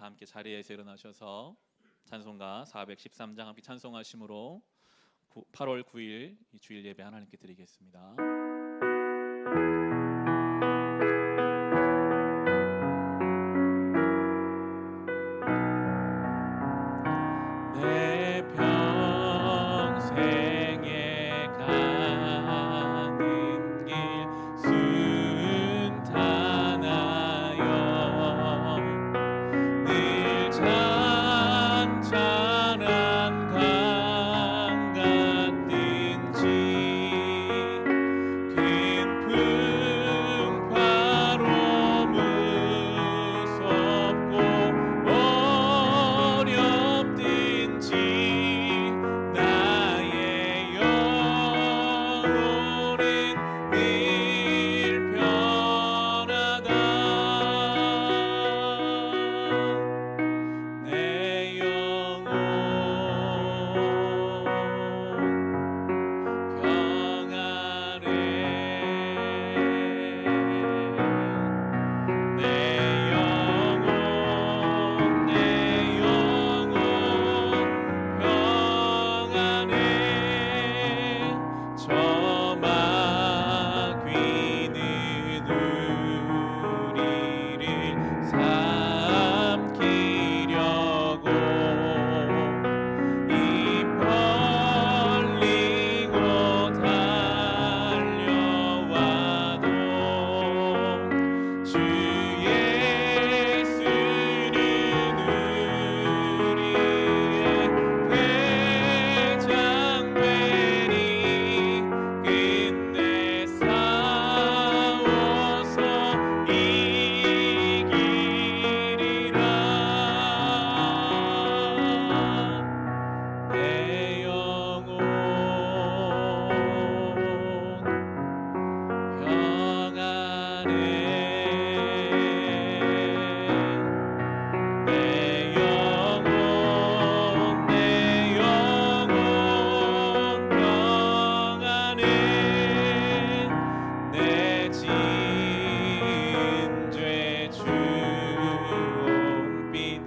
다 함께 자리에서 일어나셔서 찬송가 413장 함께 찬송하심으로 8월 9일 이 주일 예배 하나님께 드리겠습니다. 내 평생에 가는 길 순탄하여 늘 잔잔한 강 같든지 큰 풍파로 무섭고 어렵든지 나의 영혼은 늘 편하다. 내 영혼 평안해. 내 영혼 평안해. 저 마귀는 우리를 삼키려고 입 벌리고 달려와도 주 예수는 우리의 대장되리. 끝내 싸워서 이기리라. 내 영혼 평안해. 내 영혼 평안해. 내 진죄 주홍빛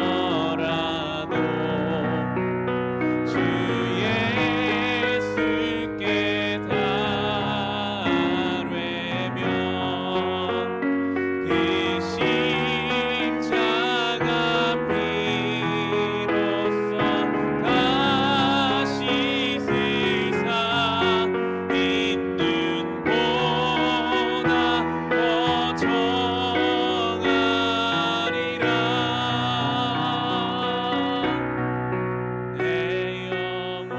같더라도 주 예수께 달회면 그 십자가 피로써 다시 세상 있는보다 더 정하리라. 내 영혼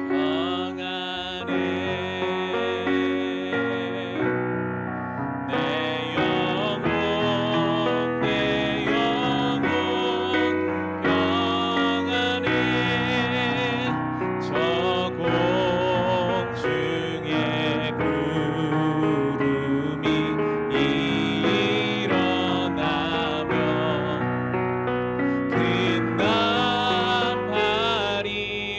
평안해. 내 영혼 평안해. 저 공중의 구름이 일어나며 큰 나팔이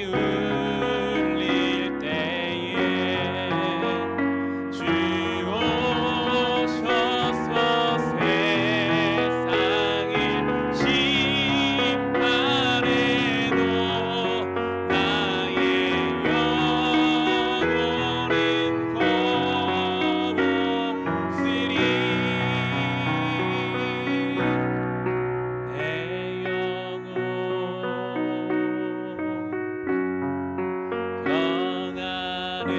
울릴 때에 주 오셔서 세상을 심판해도 나의 영혼은 겁없으리. 내 영혼 평안해.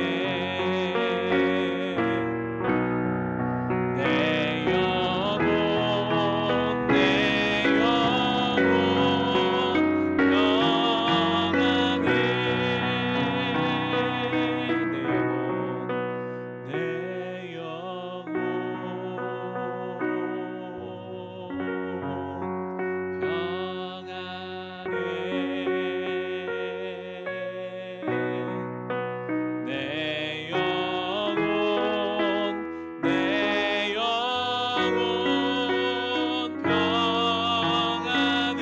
내 영혼 평안해. 내 영혼 평안해. 내 영혼 평안해.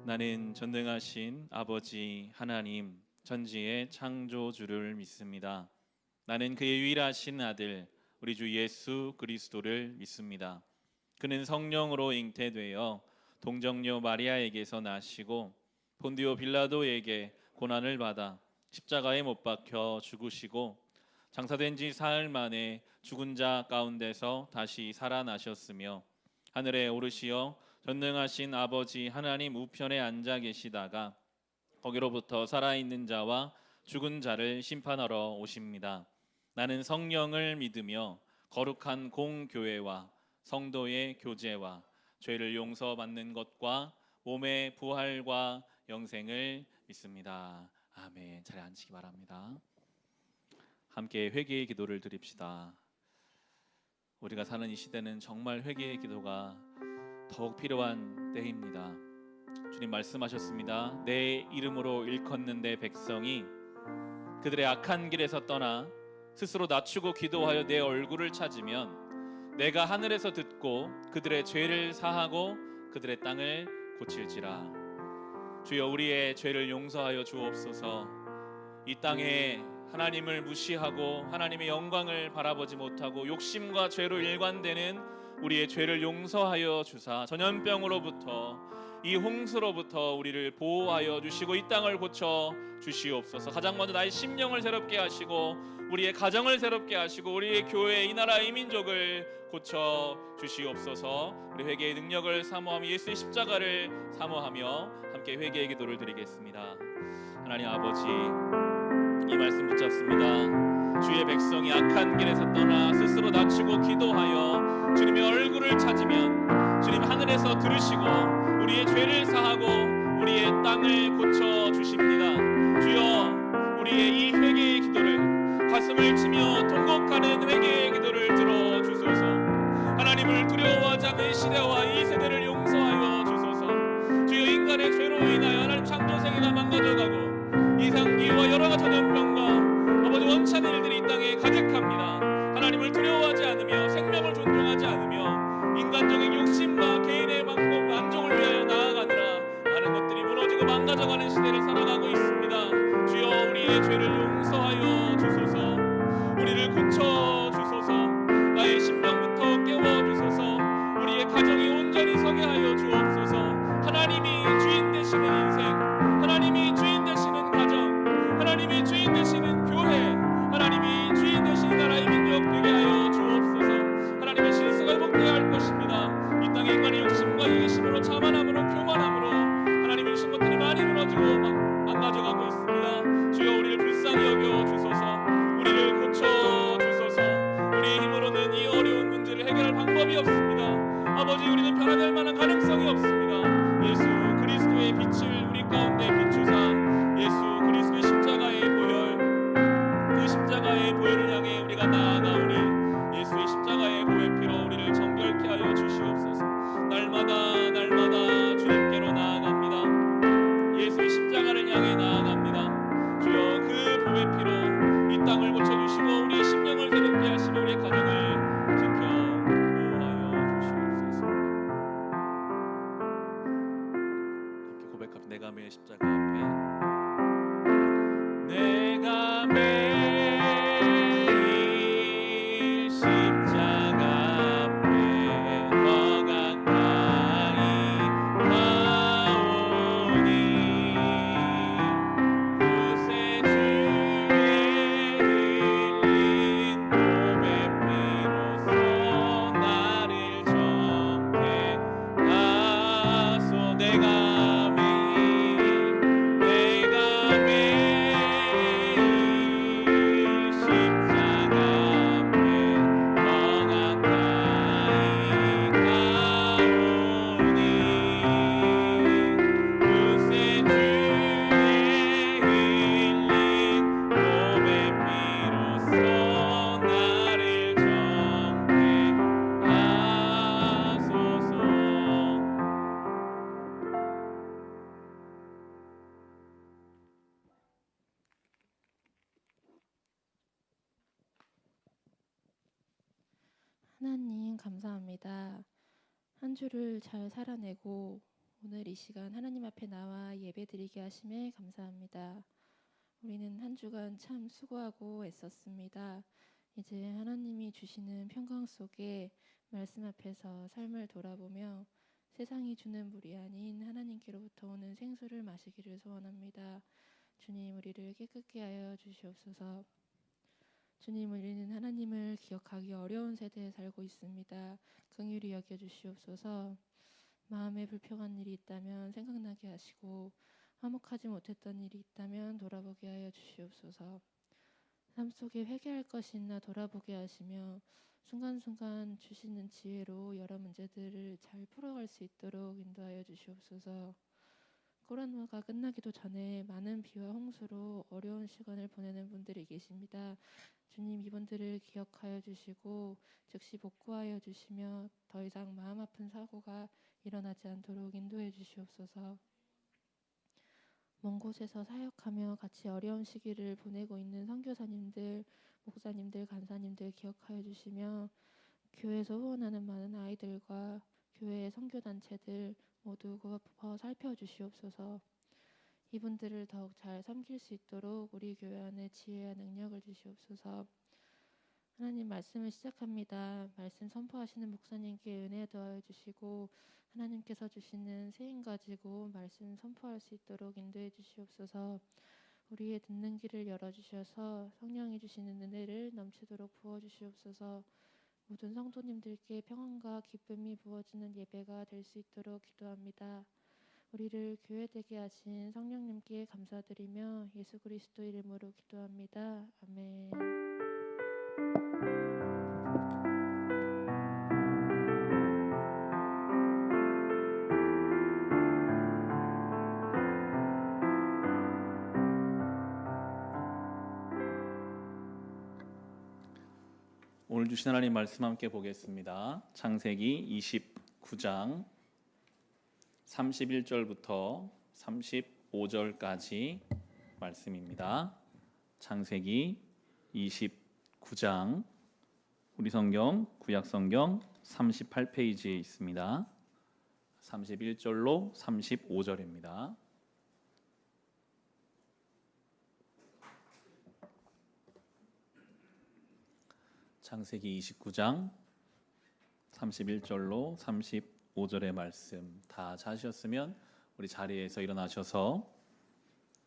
나는 전능하신 아버지 하나님, 천지의 창조주를 믿습니다. 나는 그의 유일하신 아들 우리 주 예수 그리스도를 믿습니다. 그는 성령으로 잉태되어 동정녀 마리아에게서 나시고 본디오 빌라도에게 고난을 받아 십자가에 못 박혀 죽으시고 장사된 지 사흘 만에 죽은 자 가운데서 다시 살아나셨으며 하늘에 오르시어 전능하신 아버지 하나님 우편에 앉아 계시다가 거기로부터 살아있는 자와 죽은 자를 심판하러 오십니다. 나는 성령을 믿으며 거룩한 공교회와 성도의 교제와 죄를 용서받는 것과 몸의 부활과 영생을 믿습니다. 아멘. 자리에 앉히기 바랍니다. 함께 회개의 기도를 드립시다. 우리가 사는 이 시대는 정말 회개의 기도가 더욱 필요한 때입니다. 주님 말씀하셨습니다. 내 이름으로 일컫는 내 백성이 그들의 악한 길에서 떠나 스스로 낮추고 기도하여 내 얼굴을 찾으면 내가 하늘에서 듣고 그들의 죄를 사하고 그들의 땅을 고칠지라. 주여, 우리의 죄를 용서하여 주옵소서. 이 땅에 하나님을 무시하고 하나님의 영광을 바라보지 못하고 욕심과 죄로 일관되는 우리의 죄를 용서하여 주사 전염병으로부터 이 홍수로부터 우리를 보호하여 주시고 이 땅을 고쳐 주시옵소서. 가장 먼저 나의 심령을 새롭게 하시고 우리의 가정을 새롭게 하시고 우리의 교회, 이 나라, 이 민족을 고쳐 주시옵소서. 우리 회개의 능력을 사모하며 예수의 십자가를 사모하며 함께 회개의 기도를 드리겠습니다. 하나님 아버지, 이 말씀 붙잡습니다. 주의 백성이 악한 길에서 떠나 스스로 낮추고 기도하여 주님의 얼굴을 찾으면 주님 하늘에서 들으시고 우리의 죄를 사하고 우리의 땅을 고쳐 주십니다. 주여, 우리의 이 회개의 기도를 가슴을 치며 통곡하는 회개의 기도를 들어주소서. 하나님을 두려워하지 않는 시대와 이 세대를 용서하여 주소서. 주여, 인간의 죄로 인하여 하나님 창조세계가 망가져가고 이상기와 여러가지 전염병과 아버지 원치 않는 일들이 이 땅에 가득합니다. 하나님을 두려워하지 않으며 생명을 존중하지 않으며 인간적인 욕심과 개인의 방법, 만족을 위하여 나아가느라 많은 것들이 무너지고 망가져가는 시대를 살아가고 있습니다. 주여, 우리의 죄를 용서하여 주소서. 우리를 고쳐 주소서. 나의 심령부터 깨워 주소서. 우리의 가정이 온전히 서게 하여 주옵소서. 하나님이 주인 되시는 인생, 하나님이 주인 되시는 가정, 하나님이 주인 되시는 교회, 하나님이 주인 되시는 나라의 민족 되게 하여 주옵소서. 하나님의 실수가 회복되어야 할 것입니다. 이 땅에 인간의 욕심과 이기심으로, 자만함으로, 교만함으로 하나님의 주신 것들이 많이 무너지고 망가져가고 있습니다. 주여, 우리를 불쌍히 여겨 주소서. 우리를 고쳐 주소서. 우리의 힘으로는 이 어려운 문제를 해결할 방법이 없습니다. 아버지, 우리는 변화될 만한 가능성이 없습니다. 예수 그리스도의 빛을 우리 가운데 비추사 예수 그리스도의 십자가의 보혈, 그 십자가의 보혈을 향해 우리가 나아가오니 예수의 십자가의 보혈 피로 우리를 정결케 하여 주시옵소서. 날마다 날마다 주님께로 나아갑니다. 예수의 십자가를 향해 나아갑니다. 주여, 그 보혈 피로 이 땅을 고쳐주시고 우리의 심령을 새롭게 하시며 우리의 가정을 지켜 보호하여 주시옵소서. 함께 고백합니다. 내가 매일 십자가 앞에 내가 매일 십자가 앞에 더 가까이 가오니 그새 주의 흘린 몸의 피로써 나를 정케 하소. 내가 하나님 감사합니다. 한 주를 잘 살아내고 오늘 이 시간 하나님 앞에 나와 예배드리게 하심에 감사합니다. 우리는 한 주간 참 수고하고 애썼습니다. 이제 하나님이 주시는 평강 속에 말씀 앞에서 삶을 돌아보며 세상이 주는 물이 아닌 하나님께로부터 오는 생수를 마시기를 소원합니다. 주님, 우리를 깨끗게 하여 주시옵소서. 주님, 우리는 하나님을 기억하기 어려운 세대에 살고 있습니다. 긍휼히 여겨 주시옵소서. 마음에 불평한 일이 있다면 생각나게 하시고 화목하지 못했던 일이 있다면 돌아보게 하여 주시옵소서. 삶 속에 회개할 것이 있나 돌아보게 하시며 순간순간 주시는 지혜로 여러 문제들을 잘 풀어갈 수 있도록 인도하여 주시옵소서. 코로나가 끝나기도 전에 많은 비와 홍수로 어려운 시간을 보내는 분들이 계십니다. 주님, 이분들을 기억하여 주시고 즉시 복구하여 주시며 더 이상 마음 아픈 사고가 일어나지 않도록 인도해 주시옵소서. 먼 곳에서 사역하며 같이 어려운 시기를 보내고 있는 선교사님들, 목사님들, 간사님들 기억하여 주시며 교회에서 후원하는 많은 아이들과 교회의 선교단체들 모두 굽어 살펴주시옵소서. 이분들을 더욱 잘 섬길 수 있도록 우리 교회 안에 지혜와 능력을 주시옵소서. 하나님, 말씀을 시작합니다. 말씀 선포하시는 목사님께 은혜 더하여 주시고 하나님께서 주시는 세임 가지고 말씀 선포할 수 있도록 인도해 주시옵소서. 우리의 듣는 길을 열어주셔서 성령이 주시는 은혜를 넘치도록 부어주시옵소서. 모든 성도님들께 평안과 기쁨이 부어지는 예배가 될 수 있도록 기도합니다. 우리를 교회되게 하신 성령님께 감사드리며 예수 그리스도 이름으로 기도합니다. 아멘. 오늘 주신 하나님 말씀 함께 보겠습니다. 창세기 29장 31절부터 35절까지 말씀입니다. 창세기 29장, 우리 성경 구약 성경 38페이지에 있습니다. 31절로 35절입니다. 창세기 29장 31절로 35절의 말씀 다 찾으셨으면 우리 자리에서 일어나셔서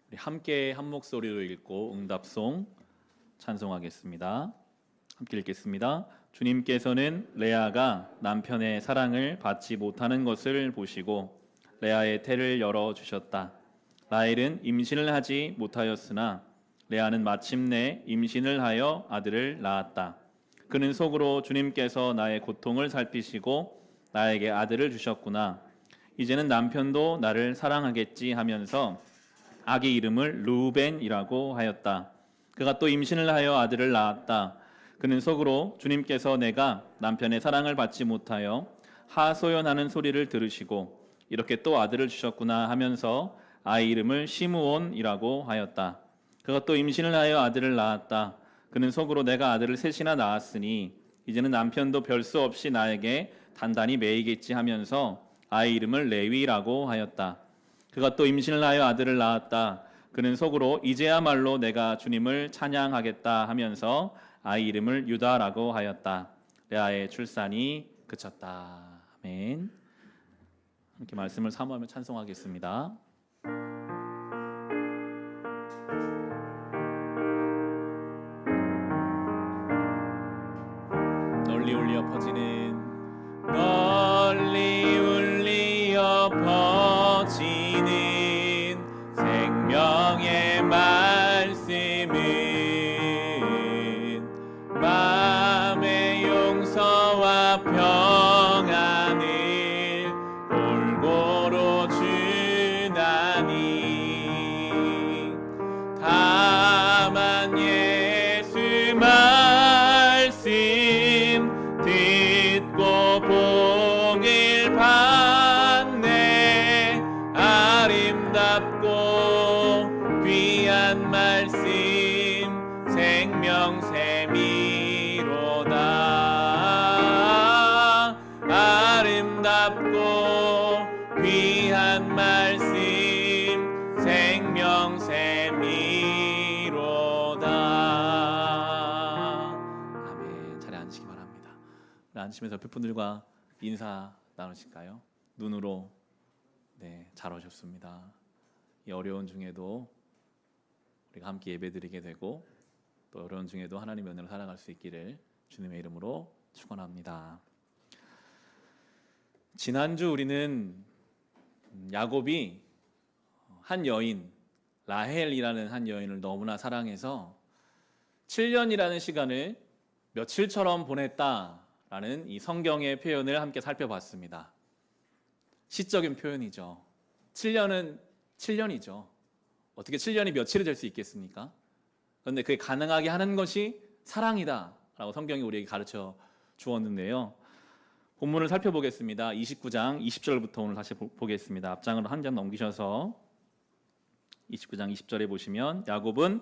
우리 함께 한 목소리로 읽고 응답송 찬송하겠습니다. 함께 읽겠습니다. 주님께서는 레아가 남편의 사랑을 받지 못하는 것을 보시고 레아의 태를 열어주셨다. 라헬은 임신을 하지 못하였으나 레아는 마침내 임신을 하여 아들을 낳았다. 그는 속으로 주님께서 나의 고통을 살피시고 나에게 아들을 주셨구나. 이제는 남편도 나를 사랑하겠지 하면서 아기 이름을 르우벤이라고 하였다. 그가 또 임신을 하여 아들을 낳았다. 그는 속으로 주님께서 내가 남편의 사랑을 받지 못하여 하소연하는 소리를 들으시고 이렇게 또 아들을 주셨구나 하면서 아이 이름을 시므온이라고 하였다. 그가 또 임신을 하여 아들을 낳았다. 그는 속으로 내가 아들을 셋이나 낳았으니 이제는 남편도 별 수 없이 나에게 단단히 매이겠지 하면서 아이 이름을 레위라고 하였다. 그가 또 임신을 하여 아들을 낳았다. 그는 속으로 이제야말로 내가 주님을 찬양하겠다 하면서 아이 이름을 유다라고 하였다. 레아의 출산이 그쳤다. 아멘. 함께 말씀을 사모하며 찬송하겠습니다. 널리 울려 퍼지는 생명의 말씀은 마음의 용서와 평안을 골고루 주나니 다만 예수 말씀 듣고 복을 받네. 아름답고 귀한 말씀 생명샘이로다. 아름답고 귀한 말씀 생명샘이로다. 앉으시면서 옆에 분들과 인사 나누실까요? 눈으로 네, 잘 오셨습니다. 이 어려운 중에도 우리가 함께 예배드리게 되고 또 어려운 중에도 하나님의 은혜로 살아갈 수 있기를 주님의 이름으로 축원합니다. 지난주 우리는 야곱이 한 여인 라헬이라는 한 여인을 너무나 사랑해서 7년이라는 시간을 며칠처럼 보냈다라는 이 성경의 표현을 함께 살펴봤습니다. 시적인 표현이죠. 7년은 7년이죠. 어떻게 7년이 며칠이 될 수 있겠습니까? 그런데 그게 가능하게 하는 것이 사랑이다라고 성경이 우리에게 가르쳐 주었는데요. 본문을 살펴보겠습니다. 29장 20절부터 오늘 다시 보겠습니다. 앞장으로 한 장 넘기셔서 29장 20절에 보시면 야곱은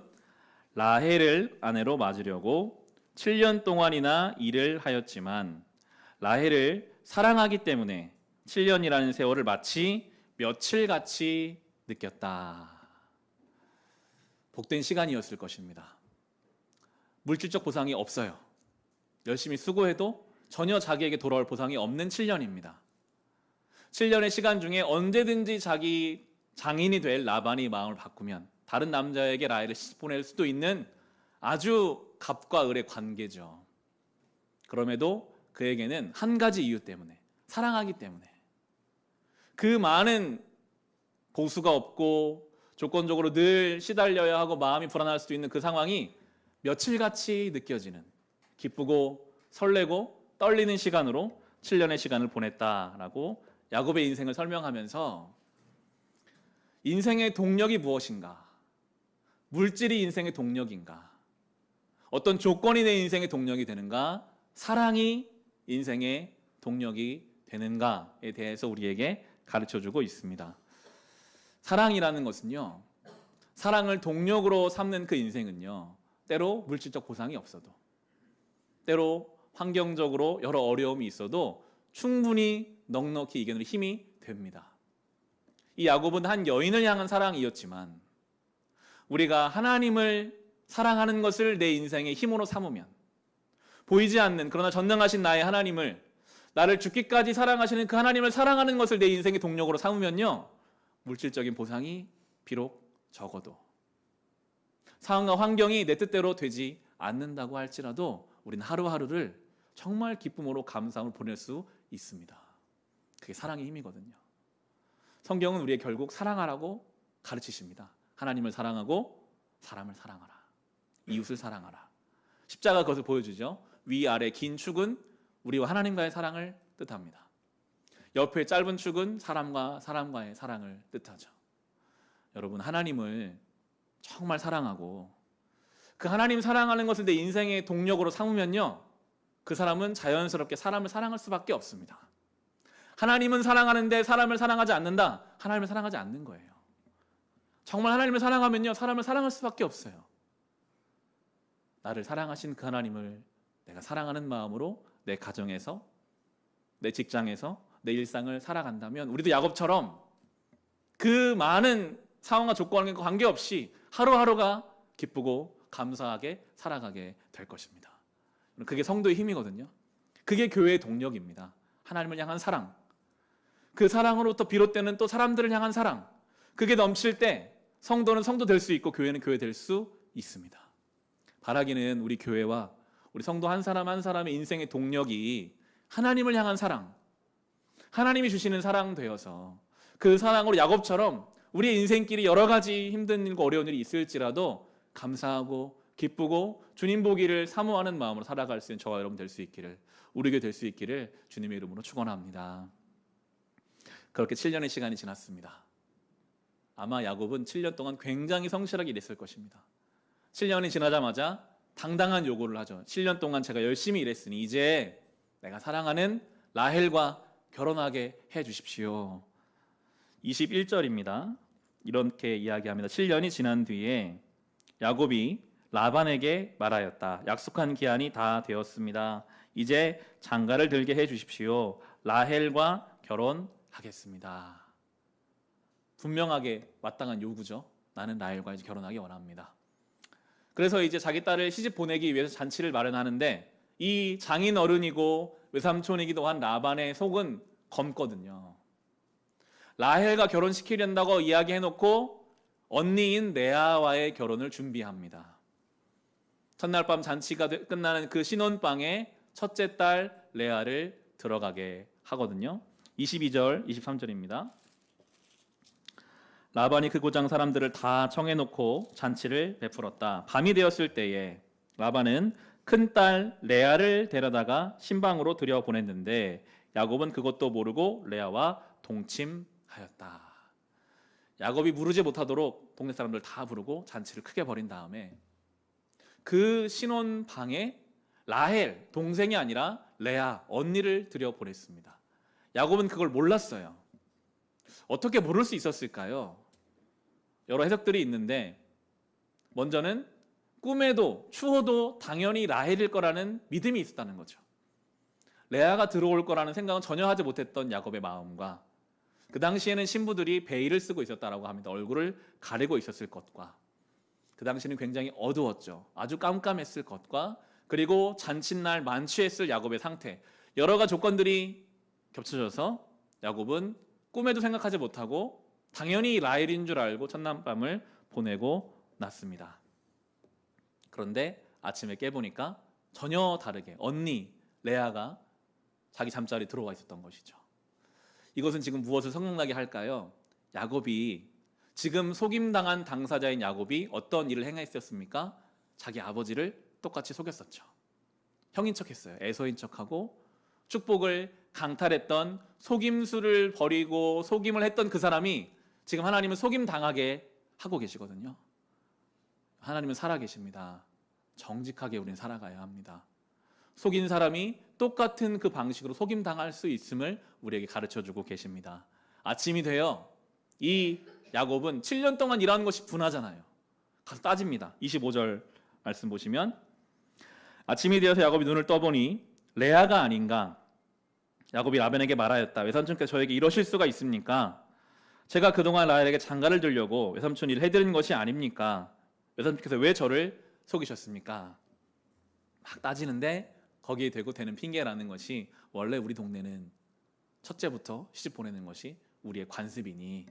라헬을 아내로 맞으려고 7년 동안이나 일을 하였지만 라헬을 사랑하기 때문에 7년이라는 세월을 마치 며칠같이 느꼈다. 복된 시간이었을 것입니다. 물질적 보상이 없어요. 열심히 수고해도 전혀 자기에게 돌아올 보상이 없는 7년입니다. 7년의 시간 중에 언제든지 자기 장인이 될 라반이 마음을 바꾸면 다른 남자에게 라헬을 시집 보낼 수도 있는 아주 갑과 을의 관계죠. 그럼에도 그에게는 한 가지 이유 때문에, 사랑하기 때문에 그 많은 보수가 없고 조건적으로 늘 시달려야 하고 마음이 불안할 수도 있는 그 상황이 며칠같이 느껴지는 기쁘고 설레고 떨리는 시간으로 7년의 시간을 보냈다라고 야곱의 인생을 설명하면서 인생의 동력이 무엇인가? 물질이 인생의 동력인가? 어떤 조건이 내 인생의 동력이 되는가? 사랑이 인생의 동력이 되는가에 대해서 우리에게 가르쳐주고 있습니다. 사랑이라는 것은요, 사랑을 동력으로 삼는 그 인생은요, 때로 물질적 보상이 없어도, 때로 환경적으로 여러 어려움이 있어도 충분히 넉넉히 이겨낼 힘이 됩니다. 이 야곱은 한 여인을 향한 사랑이었지만 우리가 하나님을 사랑하는 것을 내 인생의 힘으로 삼으면, 보이지 않는 그러나 전능하신 나의 하나님을, 나를 죽기까지 사랑하시는 그 하나님을 사랑하는 것을 내 인생의 동력으로 삼으면요, 물질적인 보상이 비록 적어도, 상황과 환경이 내 뜻대로 되지 않는다고 할지라도 우리는 하루하루를 정말 기쁨으로 감사함을 보낼 수 있습니다. 그게 사랑의 힘이거든요. 성경은 우리에게 결국 사랑하라고 가르치십니다. 하나님을 사랑하고 사람을 사랑하라. 이웃을 사랑하라. 십자가 그것을 보여주죠. 위아래 긴 축은 우리와 하나님과의 사랑을 뜻합니다. 옆에 짧은 축은 사람과 사람과의 사랑을 뜻하죠. 여러분, 하나님을 정말 사랑하고 그 하나님 사랑하는 것을 내 인생의 동력으로 삼으면요, 그 사람은 자연스럽게 사람을 사랑할 수밖에 없습니다. 하나님은 사랑하는데 사람을 사랑하지 않는다? 하나님을 사랑하지 않는 거예요. 정말 하나님을 사랑하면요, 사람을 사랑할 수밖에 없어요. 나를 사랑하신 그 하나님을 내가 사랑하는 마음으로 내 가정에서, 내 직장에서, 내 일상을 살아간다면 우리도 야곱처럼 그 많은 상황과 조건과 관계없이 하루하루가 기쁘고 감사하게 살아가게 될 것입니다. 그게 성도의 힘이거든요. 그게 교회의 동력입니다. 하나님을 향한 사랑, 그 사랑으로부터 비롯되는 또 사람들을 향한 사랑, 그게 넘칠 때 성도는 성도 될 수 있고 교회는 교회 될 수 있습니다. 바라기는 우리 교회와 우리 성도 한 사람 한 사람의 인생의 동력이 하나님을 향한 사랑, 하나님이 주시는 사랑 되어서 그 사랑으로 야곱처럼 우리의 인생길이 여러 가지 힘든 일과 어려운 일이 있을지라도 감사하고 기쁘고 주님 보기를 사모하는 마음으로 살아갈 수 있는 저와 여러분 될 수 있기를, 우리 교회 될 수 있기를 주님의 이름으로 축원합니다. 그렇게 7년의 시간이 지났습니다. 아마 야곱은 7년 동안 굉장히 성실하게 일했을 것입니다. 7년이 지나자마자 당당한 요구를 하죠. 7년 동안 제가 열심히 일했으니 이제 내가 사랑하는 라헬과 결혼하게 해 주십시오. 21절입니다. 이렇게 이야기합니다. 7년이 지난 뒤에 야곱이 라반에게 말하였다. 약속한 기한이 다 되었습니다. 이제 장가를 들게 해 주십시오. 라헬과 결혼하겠습니다. 분명하게 마땅한 요구죠. 나는 라헬과 이제 결혼하기 원합니다. 그래서 이제 자기 딸을 시집 보내기 위해서 잔치를 마련하는데 이 장인 어른이고 외삼촌이기도 한 라반의 속은 검거든요. 라헬과 결혼시키려고 이야기해놓고 언니인 레아와의 결혼을 준비합니다. 첫날 밤 잔치가 끝나는 그 신혼방에 첫째 딸 레아를 들어가게 하거든요. 22절, 23절입니다. 라반이 그 고장 사람들을 다 청해놓고 잔치를 베풀었다. 밤이 되었을 때에 라반은 큰딸 레아를 데려다가 신방으로 들여보냈는데 야곱은 그것도 모르고 레아와 동침하였다. 야곱이 무르지 못하도록 동네 사람들 다 부르고 잔치를 크게 벌인 다음에 그 신혼방에 라헬, 동생이 아니라 레아, 언니를 들여보냈습니다. 야곱은 그걸 몰랐어요. 어떻게 모를 수 있었을까요? 여러 해석들이 있는데 먼저는 꿈에도 추워도 당연히 라헬일 거라는 믿음이 있었다는 거죠. 레아가 들어올 거라는 생각은 전혀 하지 못했던 야곱의 마음과 그 당시에는 신부들이 베일을 쓰고 있었다라고 합니다. 얼굴을 가리고 있었을 것과 그 당시는 굉장히 어두웠죠. 아주 깜깜했을 것과 그리고 잔칫날 만취했을 야곱의 상태, 여러 가지 조건들이 겹쳐져서 야곱은 꿈에도 생각하지 못하고 당연히 라헬인 줄 알고 첫날밤을 보내고 났습니다. 그런데 아침에 깨보니까 전혀 다르게 언니 레아가 자기 잠자리에 들어와 있었던 것이죠. 이것은 지금 무엇을 생각나게 할까요? 야곱이 지금 속임당한 당사자인 야곱이 어떤 일을 행했었습니까? 자기 아버지를 똑같이 속였었죠. 형인 척했어요. 에서인 척하고 축복을 강탈했던 속임수를 벌이고 속임을 했던 그 사람이 지금 하나님은 속임당하게 하고 계시거든요. 하나님은 살아계십니다. 정직하게 우리는 살아가야 합니다. 속인 사람이 똑같은 그 방식으로 속임당할 수 있음을 우리에게 가르쳐주고 계십니다. 아침이 되어 이 야곱은 7년 동안 일하는 것이 분하잖아요. 가서 따집니다. 25절 말씀 보시면 아침이 되어서 야곱이 눈을 떠보니 레아가 아닌가. 야곱이 라반에게 말하였다. 외삼촌께서 저에게 이러실 수가 있습니까? 제가 그동안 라헬에게 장가를 들려고 외삼촌 일을 해드린 것이 아닙니까? 외삼촌께서 왜 저를 속이셨습니까? 막 따지는데 거기에 대고 되는 핑계라는 것이 원래 우리 동네는 첫째부터 시집 보내는 것이 우리의 관습이니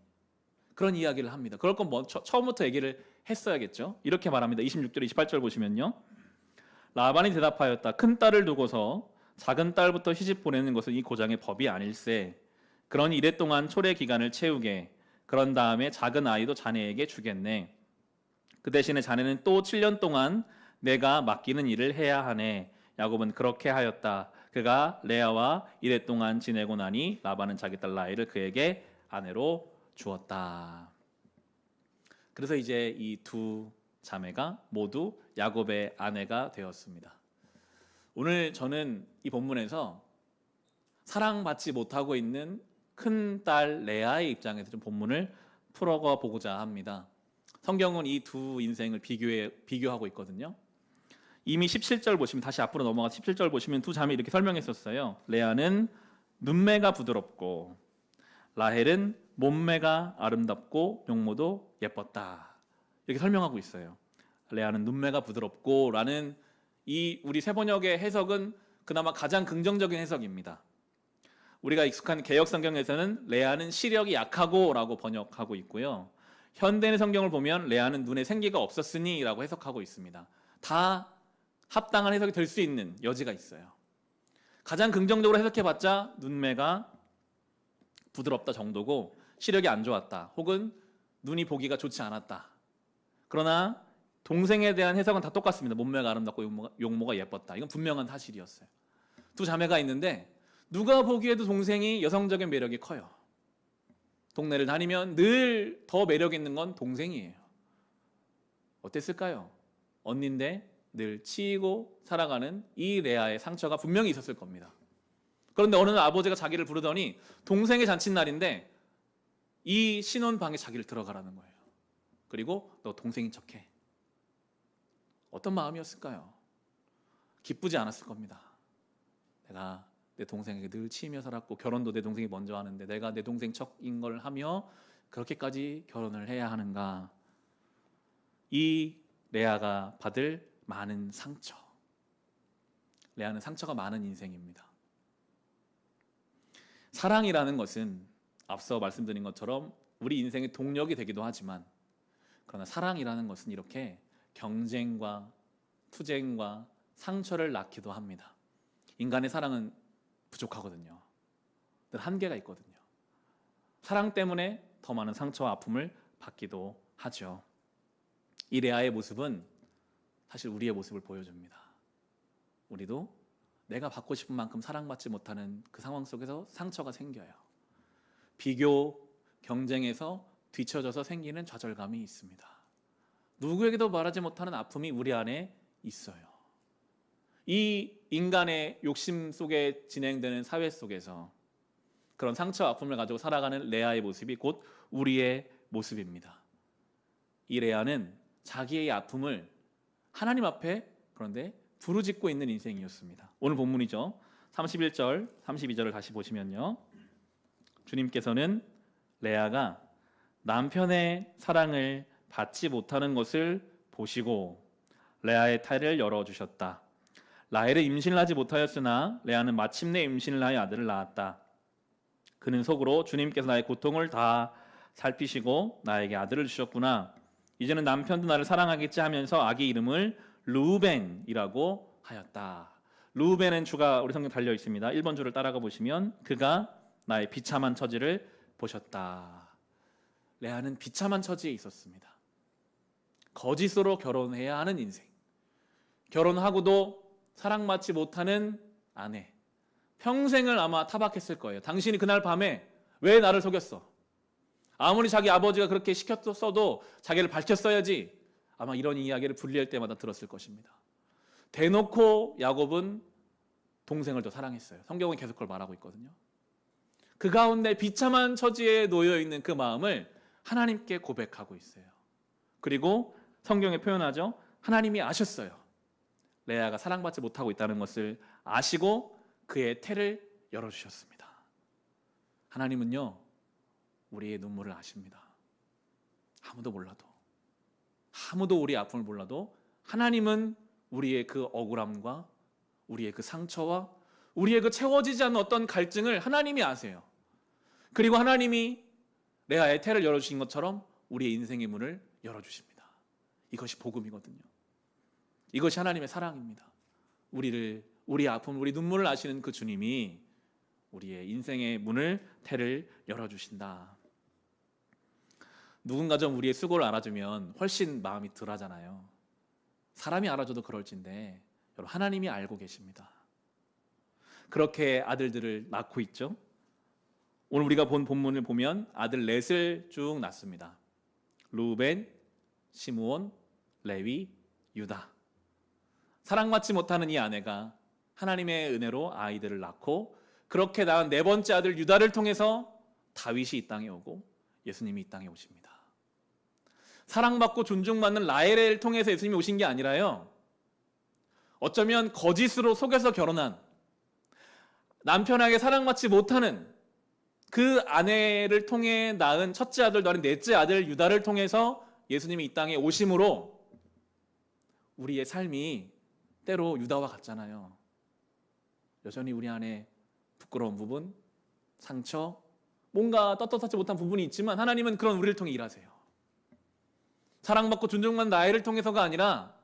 그런 이야기를 합니다. 그럴 건 처음부터 얘기를 했어야겠죠. 이렇게 말합니다. 26절 28절 보시면요. 라반이 대답하였다. 큰 딸을 두고서 작은 딸부터 시집 보내는 것은 이 고장의 법이 아닐세. 그러니 이랫동안 초래 기간을 채우게. 그런 다음에 작은 아이도 자네에게 주겠네. 그 대신에 자네는 또 7년 동안 내가 맡기는 일을 해야 하네. 야곱은 그렇게 하였다. 그가 레아와 이랫동안 지내고 나니 라반은 자기 딸 라헬을 그에게 아내로 주었다. 그래서 이제 이 두 자매가 모두 야곱의 아내가 되었습니다. 오늘 저는 이 본문에서 사랑받지 못하고 있는 큰 딸 레아의 입장에서 좀 본문을 풀어가 보고자 합니다. 성경은 이 두 인생을 비교하고 있거든요. 이미 17절 보시면 다시 앞으로 넘어가서 17절 보시면 두 자매 이렇게 설명했었어요. 레아는 눈매가 부드럽고 라헬은 몸매가 아름답고 용모도 예뻤다. 이렇게 설명하고 있어요. 레아는 눈매가 부드럽고 라는 이 우리 세번역의 해석은 그나마 가장 긍정적인 해석입니다. 우리가 익숙한 개역 성경에서는 레아는 시력이 약하고 라고 번역하고 있고요. 현대의 성경을 보면 레아는 눈에 생기가 없었으니 라고 해석하고 있습니다. 다 합당한 해석이 될 수 있는 여지가 있어요. 가장 긍정적으로 해석해봤자 눈매가 부드럽다 정도고 시력이 안 좋았다 혹은 눈이 보기가 좋지 않았다. 그러나 동생에 대한 해석은 다 똑같습니다. 몸매가 아름답고 용모가 예뻤다. 이건 분명한 사실이었어요. 두 자매가 있는데 누가 보기에도 동생이 여성적인 매력이 커요. 동네를 다니면 늘 더 매력 있는 건 동생이에요. 어땠을까요? 언니인데 늘 치이고 살아가는 이 레아의 상처가 분명히 있었을 겁니다. 그런데 어느 날 아버지가 자기를 부르더니 동생의 잔칫날인데 이 신혼방에 자기를 들어가라는 거예요. 그리고 너 동생인 척해. 어떤 마음이었을까요? 기쁘지 않았을 겁니다. 내가 내 동생에게 늘 치이며 살았고 결혼도 내 동생이 먼저 하는데 내가 내 동생 척인 걸 하며 그렇게까지 결혼을 해야 하는가. 이 레아가 받을 많은 상처. 레아는 상처가 많은 인생입니다. 사랑이라는 것은 앞서 말씀드린 것처럼 우리 인생의 동력이 되기도 하지만, 그러나 사랑이라는 것은 이렇게 경쟁과 투쟁과 상처를 낳기도 합니다. 인간의 사랑은 부족하거든요. 늘 한계가 있거든요. 사랑 때문에 더 많은 상처와 아픔을 받기도 하죠. 이 레아의 모습은 사실 우리의 모습을 보여줍니다. 우리도 내가 받고 싶은 만큼 사랑받지 못하는 그 상황 속에서 상처가 생겨요. 비교, 경쟁에서 뒤처져서 생기는 좌절감이 있습니다. 누구에게도 말하지 못하는 아픔이 우리 안에 있어요. 이 인간의 욕심 속에 진행되는 사회 속에서 그런 상처와 아픔을 가지고 살아가는 레아의 모습이 곧 우리의 모습입니다. 이 레아는 자기의 아픔을 하나님 앞에 그런데 부르짖고 있는 인생이었습니다. 오늘 본문이죠. 31절, 32절을 다시 보시면요. 주님께서는 레아가 남편의 사랑을 받지 못하는 것을 보시고 레아의胎를 열어주셨다. 라헬은 임신을 하지 못하였으나 레아는 마침내 임신을 하여 아들을 낳았다. 그는 속으로 주님께서 나의 고통을 다 살피시고 나에게 아들을 주셨구나. 이제는 남편도 나를 사랑하겠지 하면서 아기 이름을 르우벤이라고 하였다. 르우벤은 주가 우리 성경 달려 있습니다. 1번 주를 따라가 보시면 그가 나의 비참한 처지를 보셨다. 레아는 비참한 처지에 있었습니다. 거짓으로 결혼해야 하는 인생, 결혼하고도 사랑받지 못하는 아내, 평생을 아마 타박했을 거예요. 당신이 그날 밤에 왜 나를 속였어? 아무리 자기 아버지가 그렇게 시켰어도 자기를 밝혔어야지. 아마 이런 이야기를 분리할 때마다 들었을 것입니다. 대놓고 야곱은 동생을 더 사랑했어요. 성경은 계속 그걸 말하고 있거든요. 그 가운데 비참한 처지에 놓여 있는 그 마음을 하나님께 고백하고 있어요. 그리고 성경에 표현하죠. 하나님이 아셨어요. 레아가 사랑받지 못하고 있다는 것을 아시고 그의 태를 열어주셨습니다. 하나님은요, 우리의 눈물을 아십니다. 아무도 몰라도, 아무도 우리의 아픔을 몰라도 하나님은 우리의 그 억울함과 우리의 그 상처와 우리의 그 채워지지 않는 어떤 갈증을 하나님이 아세요. 그리고 하나님이 레아의 태를 열어주신 것처럼 우리의 인생의 문을 열어주십니다. 이것이 복음이거든요. 이것이 하나님의 사랑입니다. 우리의 아픔, 우리 눈물을 아시는 그 주님이 우리의 인생의 문을, 태를 열어주신다. 누군가 좀 우리의 수고를 알아주면 훨씬 마음이 덜하잖아요. 사람이 알아줘도 그럴진데 여러분, 하나님이 알고 계십니다. 그렇게 아들들을 낳고 있죠. 오늘 우리가 본 본문을 보면 아들 넷을 쭉 낳습니다. 르우벤, 시므온, 레위, 유다. 사랑받지 못하는 이 아내가 하나님의 은혜로 아이들을 낳고 그렇게 낳은 네 번째 아들 유다를 통해서 다윗이 이 땅에 오고 예수님이 이 땅에 오십니다. 사랑받고 존중받는 라헬을 통해서 예수님이 오신 게 아니라요, 어쩌면 거짓으로 속여서 결혼한 남편에게 사랑받지 못하는 그 아내를 통해 낳은 첫째 아들도 아닌 넷째 아들 유다를 통해서 예수님이 이 땅에 오심으로 우리의 삶이 때로 유다와 같잖아요. 여전히 우리 안에 부끄러운 부분, 상처, 뭔가 떳떳하지 못한 부분이 있지만 하나님은 그런 우리를 통해 일하세요. 사랑받고 존중받는 나를 통해서가 아니라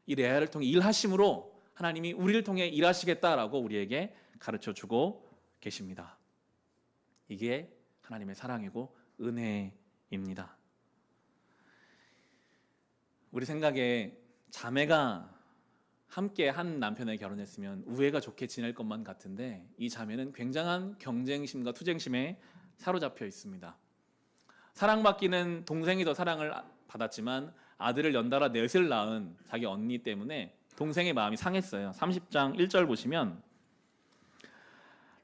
이 레아를 통해 일하심으로 하나님이 우리를 통해 일하시겠다라고 우리에게 가르쳐주고 계십니다. 이게 하나님의 사랑이고 은혜입니다. 우리 생각에 자매가 함께 한 남편에게 결혼했으면 우애가 좋게 지낼 것만 같은데 이 자매는 굉장한 경쟁심과 투쟁심에 사로잡혀 있습니다. 사랑받기는 동생이 더 사랑을 받았지만 아들을 연달아 넷을 낳은 자기 언니 때문에 동생의 마음이 상했어요. 30장 1절 보시면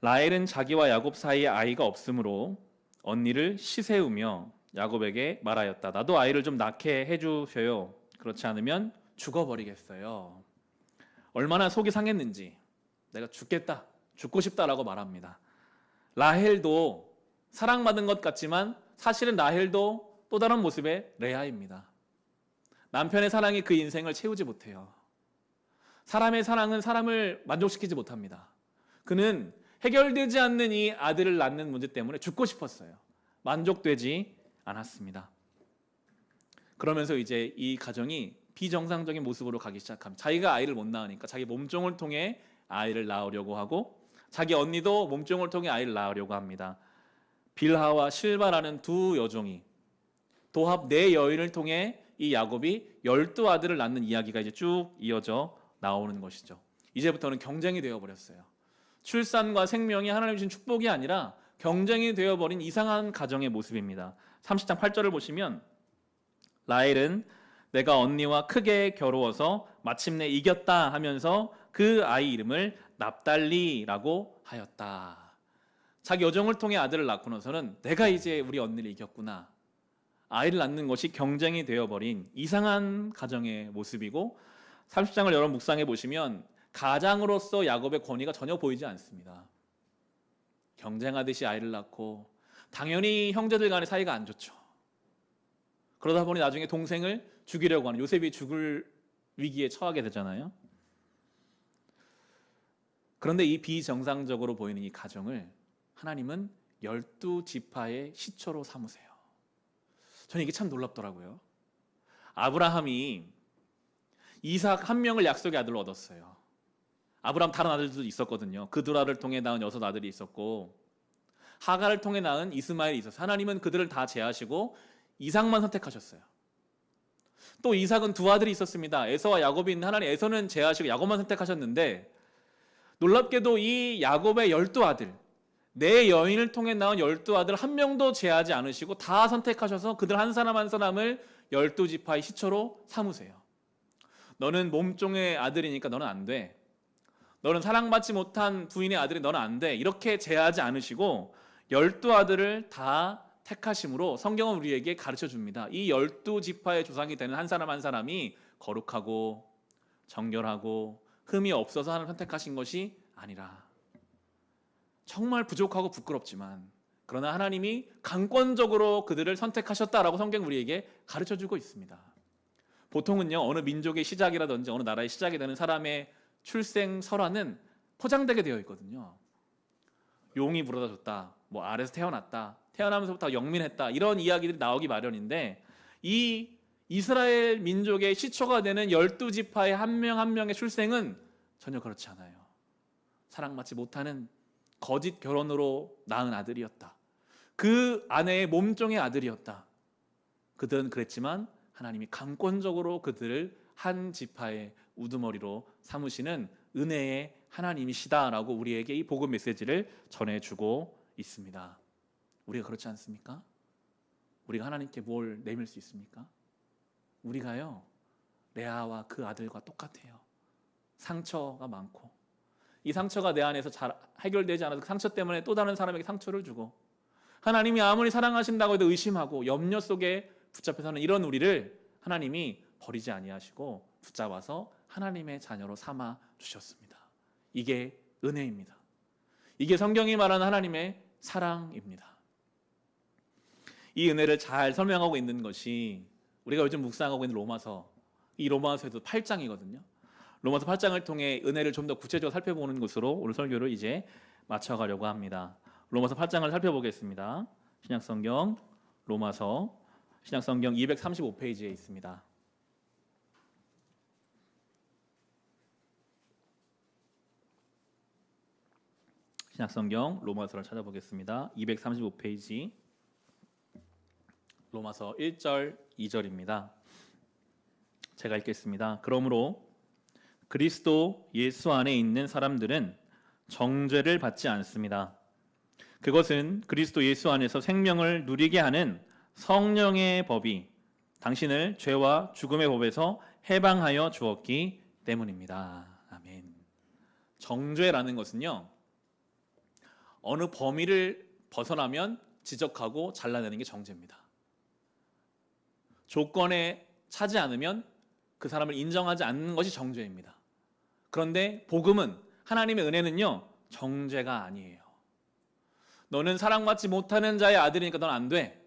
라헬은 자기와 야곱 사이에 아이가 없으므로 언니를 시세우며 야곱에게 말하였다. 나도 아이를 좀 낳게 해주셔요. 그렇지 않으면 죽어버리겠어요. 얼마나 속이 상했는지 내가 죽겠다, 죽고 싶다라고 말합니다. 라헬도 사랑받은 것 같지만 사실은 라헬도 또 다른 모습의 레아입니다. 남편의 사랑이 그 인생을 채우지 못해요. 사람의 사랑은 사람을 만족시키지 못합니다. 그는 해결되지 않는 이 아들을 낳는 문제 때문에 죽고 싶었어요. 만족되지 않았습니다. 그러면서 이제 이 가정이 비정상적인 모습으로 가기 시작합니다. 자기가 아이를 못 낳으니까 자기 몸종을 통해 아이를 낳으려고 하고, 자기 언니도 몸종을 통해 아이를 낳으려고 합니다. 빌하와 실바라는 두 여종이 도합 네 여인을 통해 이 야곱이 12아들을 낳는 이야기가 이제 쭉 이어져 나오는 것이죠. 이제부터는 경쟁이 되어버렸어요. 출산과 생명이 하나님 주신 축복이 아니라 경쟁이 되어버린 이상한 가정의 모습입니다. 30장 8절을 보시면, 라헬은 내가 언니와 크게 겨루어서 마침내 이겼다 하면서 그 아이 이름을 납달리라고 하였다. 자기 여종을 통해 아들을 낳고 나서는 내가 이제 우리 언니를 이겼구나, 아이를 낳는 것이 경쟁이 되어버린 이상한 가정의 모습이고, 30장을 여러분 묵상해 보시면 가장으로서 야곱의 권위가 전혀 보이지 않습니다. 경쟁하듯이 아이를 낳고, 당연히 형제들 간의 사이가 안 좋죠. 그러다 보니 나중에 동생을 죽이려고 하는, 요셉이 죽을 위기에 처하게 되잖아요. 그런데 이 비정상적으로 보이는 이 가정을 하나님은 12지파의 시초로 삼으세요. 저는 이게 참 놀랍더라고요. 아브라함이 이삭 한 명을 약속의 아들로 얻었어요. 아브라함 다른 아들들도 있었거든요. 그두라를 통해 낳은 6아들이 있었고, 하갈을 통해 낳은 이스마엘이 있었어요. 하나님은 그들을 다 제하시고 이삭만 선택하셨어요. 또 이삭은 두 아들이 있었습니다. 에서와 야곱이 있는, 하나님 에서는 제하시고 야곱만 선택하셨는데, 놀랍게도 이 야곱의 12아들, 네 여인을 통해 낳은 12아들 한 명도 제하지 않으시고 다 선택하셔서 그들 한 사람 한 사람을 12지파의 시초로 삼으세요. 너는 몸종의 아들이니까 너는 안 돼, 너는 사랑받지 못한 부인의 아들이 너는 안 돼, 이렇게 제하지 않으시고 12아들을 다 택하심으로 성경은 우리에게 가르쳐 줍니다. 이 12지파의 조상이 되는 한 사람 한 사람이 거룩하고 정결하고 흠이 없어서 하나님 선택하신 것이 아니라, 정말 부족하고 부끄럽지만 그러나 하나님이 강권적으로 그들을 선택하셨다라고 성경 우리에게 가르쳐 주고 있습니다. 보통은요, 어느 민족의 시작이라든지 어느 나라의 시작이 되는 사람의 출생 설화는 포장되게 되어 있거든요. 용이 불어다 줬다, 뭐 아래서 태어났다, 태어나면서부터 영민했다, 이런 이야기들이 나오기 마련인데, 이 이스라엘 민족의 시초가 되는 12지파의 한 명 한 명의 출생은 전혀 그렇지 않아요. 사랑받지 못하는 거짓 결혼으로 낳은 아들이었다. 그 아내의 몸종의 아들이었다. 그들은 그랬지만 하나님이 강권적으로 그들을 한 지파의 우두머리로 삼으시는 은혜의 하나님이시다라고 우리에게 이 복음 메시지를 전해주고 있습니다. 우리가 그렇지 않습니까? 우리가 하나님께 뭘 내밀 수 있습니까? 우리가요, 레아와 그 아들과 똑같아요. 상처가 많고, 이 상처가 내 안에서 잘 해결되지 않아서 그 상처 때문에 또 다른 사람에게 상처를 주고, 하나님이 아무리 사랑하신다고 해도 의심하고 염려 속에 붙잡혀 사는 이런 우리를 하나님이 버리지 아니하시고 붙잡아서 하나님의 자녀로 삼아 주셨습니다. 이게 은혜입니다. 이게 성경이 말하는 하나님의 사랑입니다. 이 은혜를 잘 설명하고 있는 것이 우리가 요즘 묵상하고 있는 로마서, 이 로마서에도 8장이거든요. 로마서 8장을 통해 은혜를 좀 더 구체적으로 살펴보는 것으로 오늘 설교를 이제 마쳐가려고 합니다. 로마서 8장을 살펴보겠습니다. 신약성경 로마서, 신약성경 235페이지에 있습니다. 신약성경 로마서를 찾아보겠습니다. 235페이지, 로마서 1절 2절입니다. 제가 읽겠습니다. 그러므로 그리스도 예수 안에 있는 사람들은 정죄를 받지 않습니다. 그것은 그리스도 예수 안에서 생명을 누리게 하는 성령의 법이 당신을 죄와 죽음의 법에서 해방하여 주었기 때문입니다. 아멘. 정죄라는 것은요, 어느 범위를 벗어나면 지적하고 잘라내는 게 정죄입니다. 조건에 차지 않으면 그 사람을 인정하지 않는 것이 정죄입니다. 그런데 복음은, 하나님의 은혜는요, 정죄가 아니에요. 너는 사랑받지 못하는 자의 아들이니까 넌 안 돼,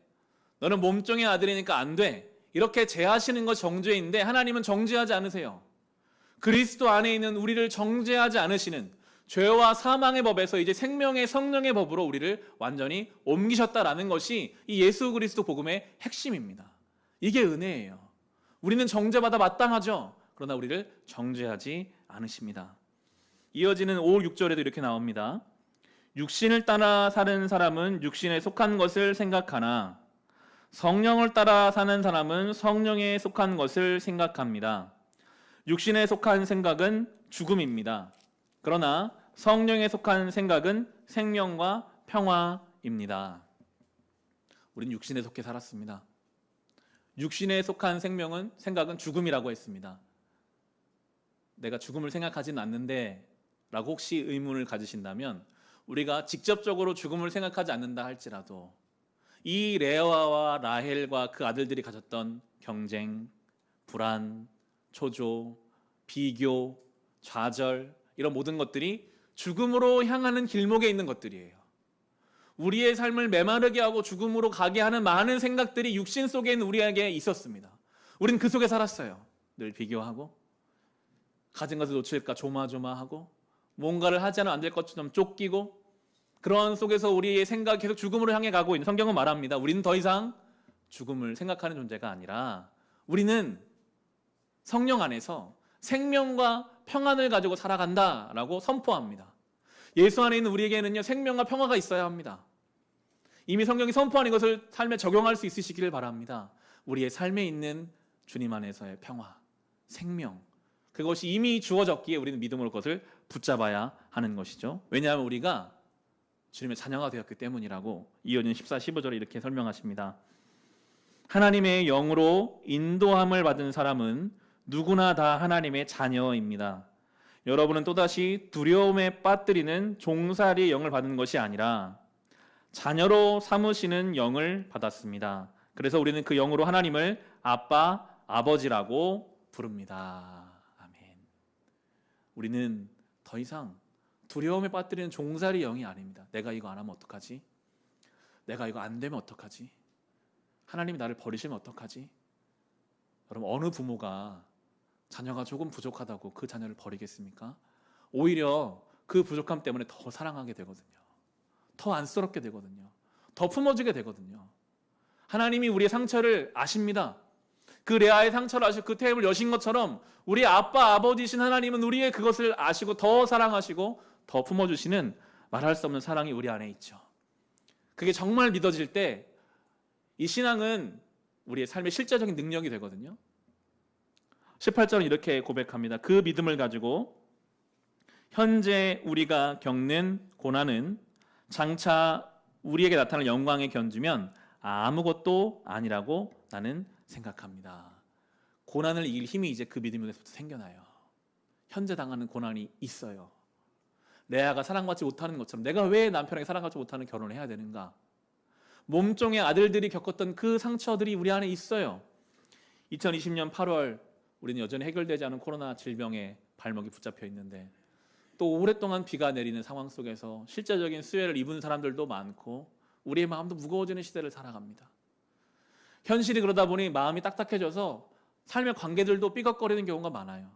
너는 몸종의 아들이니까 안 돼, 이렇게 제하시는 것이 정죄인데 하나님은 정죄하지 않으세요. 그리스도 안에 있는 우리를 정죄하지 않으시는, 죄와 사망의 법에서 이제 생명의 성령의 법으로 우리를 완전히 옮기셨다라는 것이 이 예수 그리스도 복음의 핵심입니다. 이게 은혜예요. 우리는 정죄받아 마땅하죠. 그러나 우리를 정죄하지 않으십니다. 이어지는 5, 6절에도 이렇게 나옵니다. 육신을 따라 사는 사람은 육신에 속한 것을 생각하나 성령을 따라 사는 사람은 성령에 속한 것을 생각합니다. 육신에 속한 생각은 죽음입니다. 그러나 성령에 속한 생각은 생명과 평화입니다. 우리는 육신에 속해 살았습니다. 육신에 속한 생각은 죽음이라고 했습니다. 내가 죽음을 생각하지는 않는데 라고 혹시 의문을 가지신다면 우리가 직접적으로 죽음을 생각하지 않는다 할지라도 이 레아와 라헬과 그 아들들이 가졌던 경쟁, 불안, 초조, 비교, 좌절 이런 모든 것들이 죽음으로 향하는 길목에 있는 것들이에요. 우리의 삶을 메마르게 하고 죽음으로 가게 하는 많은 생각들이 육신 속에 있는 우리에게 있었습니다. 우리는 그 속에 살았어요. 늘 비교하고 가진 것을 놓칠까 조마조마하고 뭔가를 하지 않으면 안 될 것처럼 쫓기고 그런 속에서 우리의 생각이 계속 죽음으로 향해 가고 있는 성경은 말합니다. 우리는 더 이상 죽음을 생각하는 존재가 아니라 우리는 성령 안에서 생명과 평안을 가지고 살아간다라고 선포합니다. 예수 안에 있는 우리에게는요 생명과 평화가 있어야 합니다. 이미 성경이 선포한 이것을 삶에 적용할 수 있으시기를 바랍니다. 우리의 삶에 있는 주님 안에서의 평화, 생명 그것이 이미 주어졌기에 우리는 믿음으로 그것을 붙잡아야 하는 것이죠. 왜냐하면 우리가 주님의 자녀가 되었기 때문이라고 이어진 14, 15절에 이렇게 설명하십니다. 하나님의 영으로 인도함을 받은 사람은 누구나 다 하나님의 자녀입니다. 여러분은 또다시 두려움에 빠뜨리는 종살이의 영을 받은 것이 아니라 자녀로 삼으시는 영을 받았습니다. 그래서 우리는 그 영으로 하나님을 아빠, 아버지라고 부릅니다. 아멘. 우리는 더 이상 두려움에 빠뜨리는 종살이 영이 아닙니다. 내가 이거 안 하면 어떡하지? 내가 이거 안 되면 어떡하지? 하나님이 나를 버리시면 어떡하지? 여러분 어느 부모가 자녀가 조금 부족하다고 그 자녀를 버리겠습니까? 오히려 그 부족함 때문에 더 사랑하게 되거든요. 더 안쓰럽게 되거든요. 더 품어주게 되거든요. 하나님이 우리의 상처를 아십니다. 그 레아의 상처를 아시고 그 태임을 여신 것처럼 우리 아빠 아버지신 하나님은 우리의 그것을 아시고 더 사랑하시고 더 품어주시는 말할 수 없는 사랑이 우리 안에 있죠. 그게 정말 믿어질 때 이 신앙은 우리의 삶의 실제적인 능력이 되거든요. 18절은 이렇게 고백합니다. 그 믿음을 가지고 현재 우리가 겪는 고난은 장차 우리에게 나타날 영광에 견주면 아무것도 아니라고 나는 생각합니다. 고난을 이길 힘이 이제 그 믿음에서부터 생겨나요. 현재 당하는 고난이 있어요. 레아가 사랑받지 못하는 것처럼 내가 왜 남편에게 사랑받지 못하는 결혼을 해야 되는가? 몸종의 아들들이 겪었던 그 상처들이 우리 안에 있어요. 2020년 8월 우리는 여전히 해결되지 않은 코로나 질병에 발목이 붙잡혀 있는데 또 오랫동안 비가 내리는 상황 속에서 실제적인 수혜를 입은 사람들도 많고 우리의 마음도 무거워지는 시대를 살아갑니다. 현실이 그러다 보니 마음이 딱딱해져서 삶의 관계들도 삐걱거리는 경우가 많아요.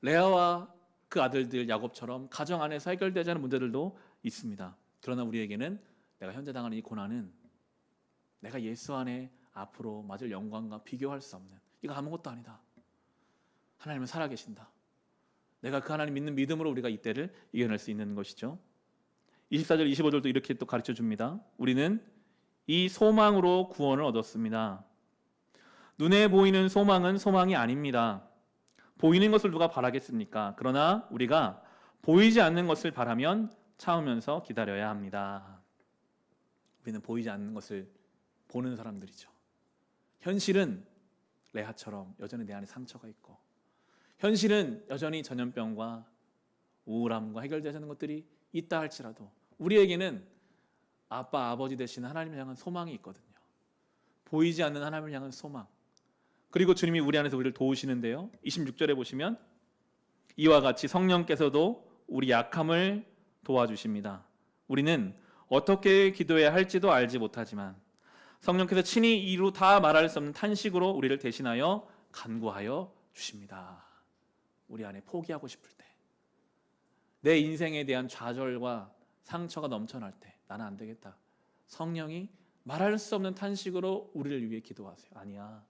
레아와 그 아들들 야곱처럼 가정 안에서 해결되지 않은 문제들도 있습니다. 그러나 우리에게는 내가 현재 당하는 이 고난은 내가 예수 안에 앞으로 맞을 영광과 비교할 수 없는 이거 아무것도 아니다. 하나님은 살아계신다. 내가 그 하나님 믿는 믿음으로 우리가 이때를 이겨낼 수 있는 것이죠. 24절 25절도 이렇게 또 가르쳐 줍니다. 우리는 이 소망으로 구원을 얻었습니다. 눈에 보이는 소망은 소망이 아닙니다. 보이는 것을 누가 바라겠습니까? 그러나 우리가 보이지 않는 것을 바라면 참으면서 기다려야 합니다. 우리는 보이지 않는 것을 보는 사람들이죠. 현실은 레아처럼 여전히 내 안에 상처가 있고 현실은 여전히 전염병과 우울함과 해결되지 않는 것들이 있다 할지라도 우리에게는 아빠, 아버지 되시는 하나님을 향한 소망이 있거든요. 보이지 않는 하나님을 향한 소망. 그리고 주님이 우리 안에서 우리를 도우시는데요. 26절에 보시면 이와 같이 성령께서도 우리 약함을 도와주십니다. 우리는 어떻게 기도해야 할지도 알지 못하지만 성령께서 친히 이루 다 말할 수 없는 탄식으로 우리를 대신하여 간구하여 주십니다. 우리 안에 포기하고 싶을 때, 내 인생에 대한 좌절과 상처가 넘쳐날 때 나는 안 되겠다. 성령이 말할 수 없는 탄식으로 우리를 위해 기도하세요. 아니야.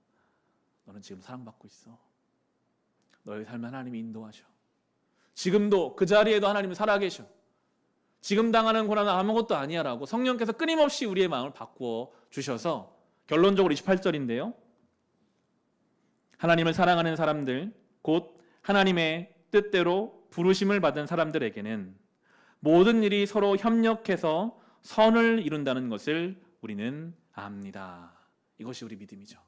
너는 지금 사랑받고 있어. 너의 삶에 하나님이 인도하셔. 지금도 그 자리에도 하나님이 살아계셔. 지금 당하는 고난은 아무것도 아니야라고 성령께서 끊임없이 우리의 마음을 바꾸어 주셔서 결론적으로 28절인데요. 하나님을 사랑하는 사람들, 곧 하나님의 뜻대로 부르심을 받은 사람들에게는 모든 일이 서로 협력해서 선을 이룬다는 것을 우리는 압니다. 이것이 우리 믿음이죠.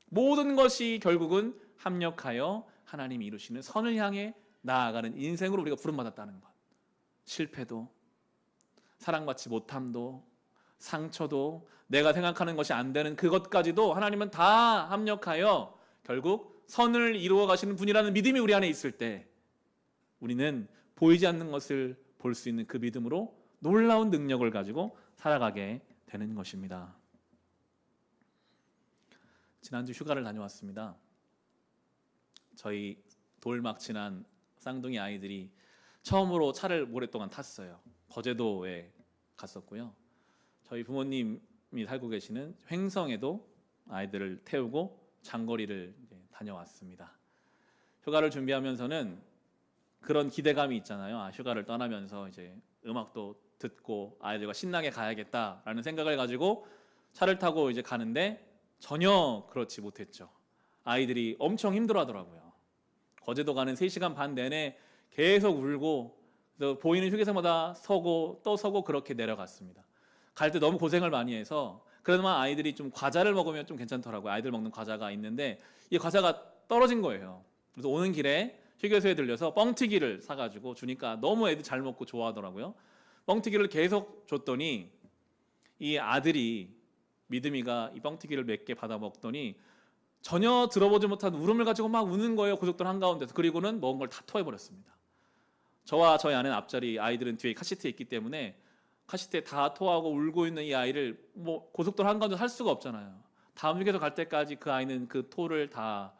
모든 것이 결국은 합력하여 하나님이 이루시는 선을 향해 나아가는 인생으로 우리가 부름받았다는 것. 실패도, 사랑받지 못함도, 상처도, 내가 생각하는 것이 안 되는 그것까지도 하나님은 다 합력하여 결국 선을 이루어 가시는 분이라는 믿음이 우리 안에 있을 때 우리는 보이지 않는 것을 볼 수 있는 그 믿음으로 놀라운 능력을 가지고 살아가게 되는 것입니다. 지난주 휴가를 다녀왔습니다. 저희 돌막 지난 쌍둥이 아이들이 처음으로 차를 오랫동안 탔어요. 거제도에 갔었고요. 저희 부모님이 살고 계시는 횡성에도 아이들을 태우고 장거리를 다녀왔습니다. 휴가를 준비하면서는 그런 기대감이 있잖아요. 휴가를 떠나면서 이제 음악도 듣고 아이들과 신나게 가야겠다라는 생각을 가지고 차를 타고 이제 가는데 전혀 그렇지 못했죠. 아이들이 엄청 힘들어하더라고요. 거제도 가는 3시간 반 내내 계속 울고 그래서 보이는 휴게소마다 서고 또 서고 그렇게 내려갔습니다. 갈 때 너무 고생을 많이 해서 그나마 아이들이 좀 과자를 먹으면 좀 괜찮더라고요. 아이들 먹는 과자가 있는데 이 과자가 떨어진 거예요. 그래서 오는 길에 휴게소에 들려서 뻥튀기를 사가지고 주니까 너무 애들 잘 먹고 좋아하더라고요. 뻥튀기를 계속 줬더니 이 아들이 믿음이가 이 뻥튀기를 몇 개 받아 먹더니 전혀 들어보지 못한 울음을 가지고 막 우는 거예요. 고속도로 한가운데서. 그리고는 먹은 걸 다 토해버렸습니다. 저와 저희 아내는 앞자리, 아이들은 뒤에 카시트에 있기 때문에 카시트에 다 토하고 울고 있는 이 아이를 뭐 고속도로 한가운데 할 수가 없잖아요. 다음 휴게소 갈 때까지 그 아이는 그 토를 다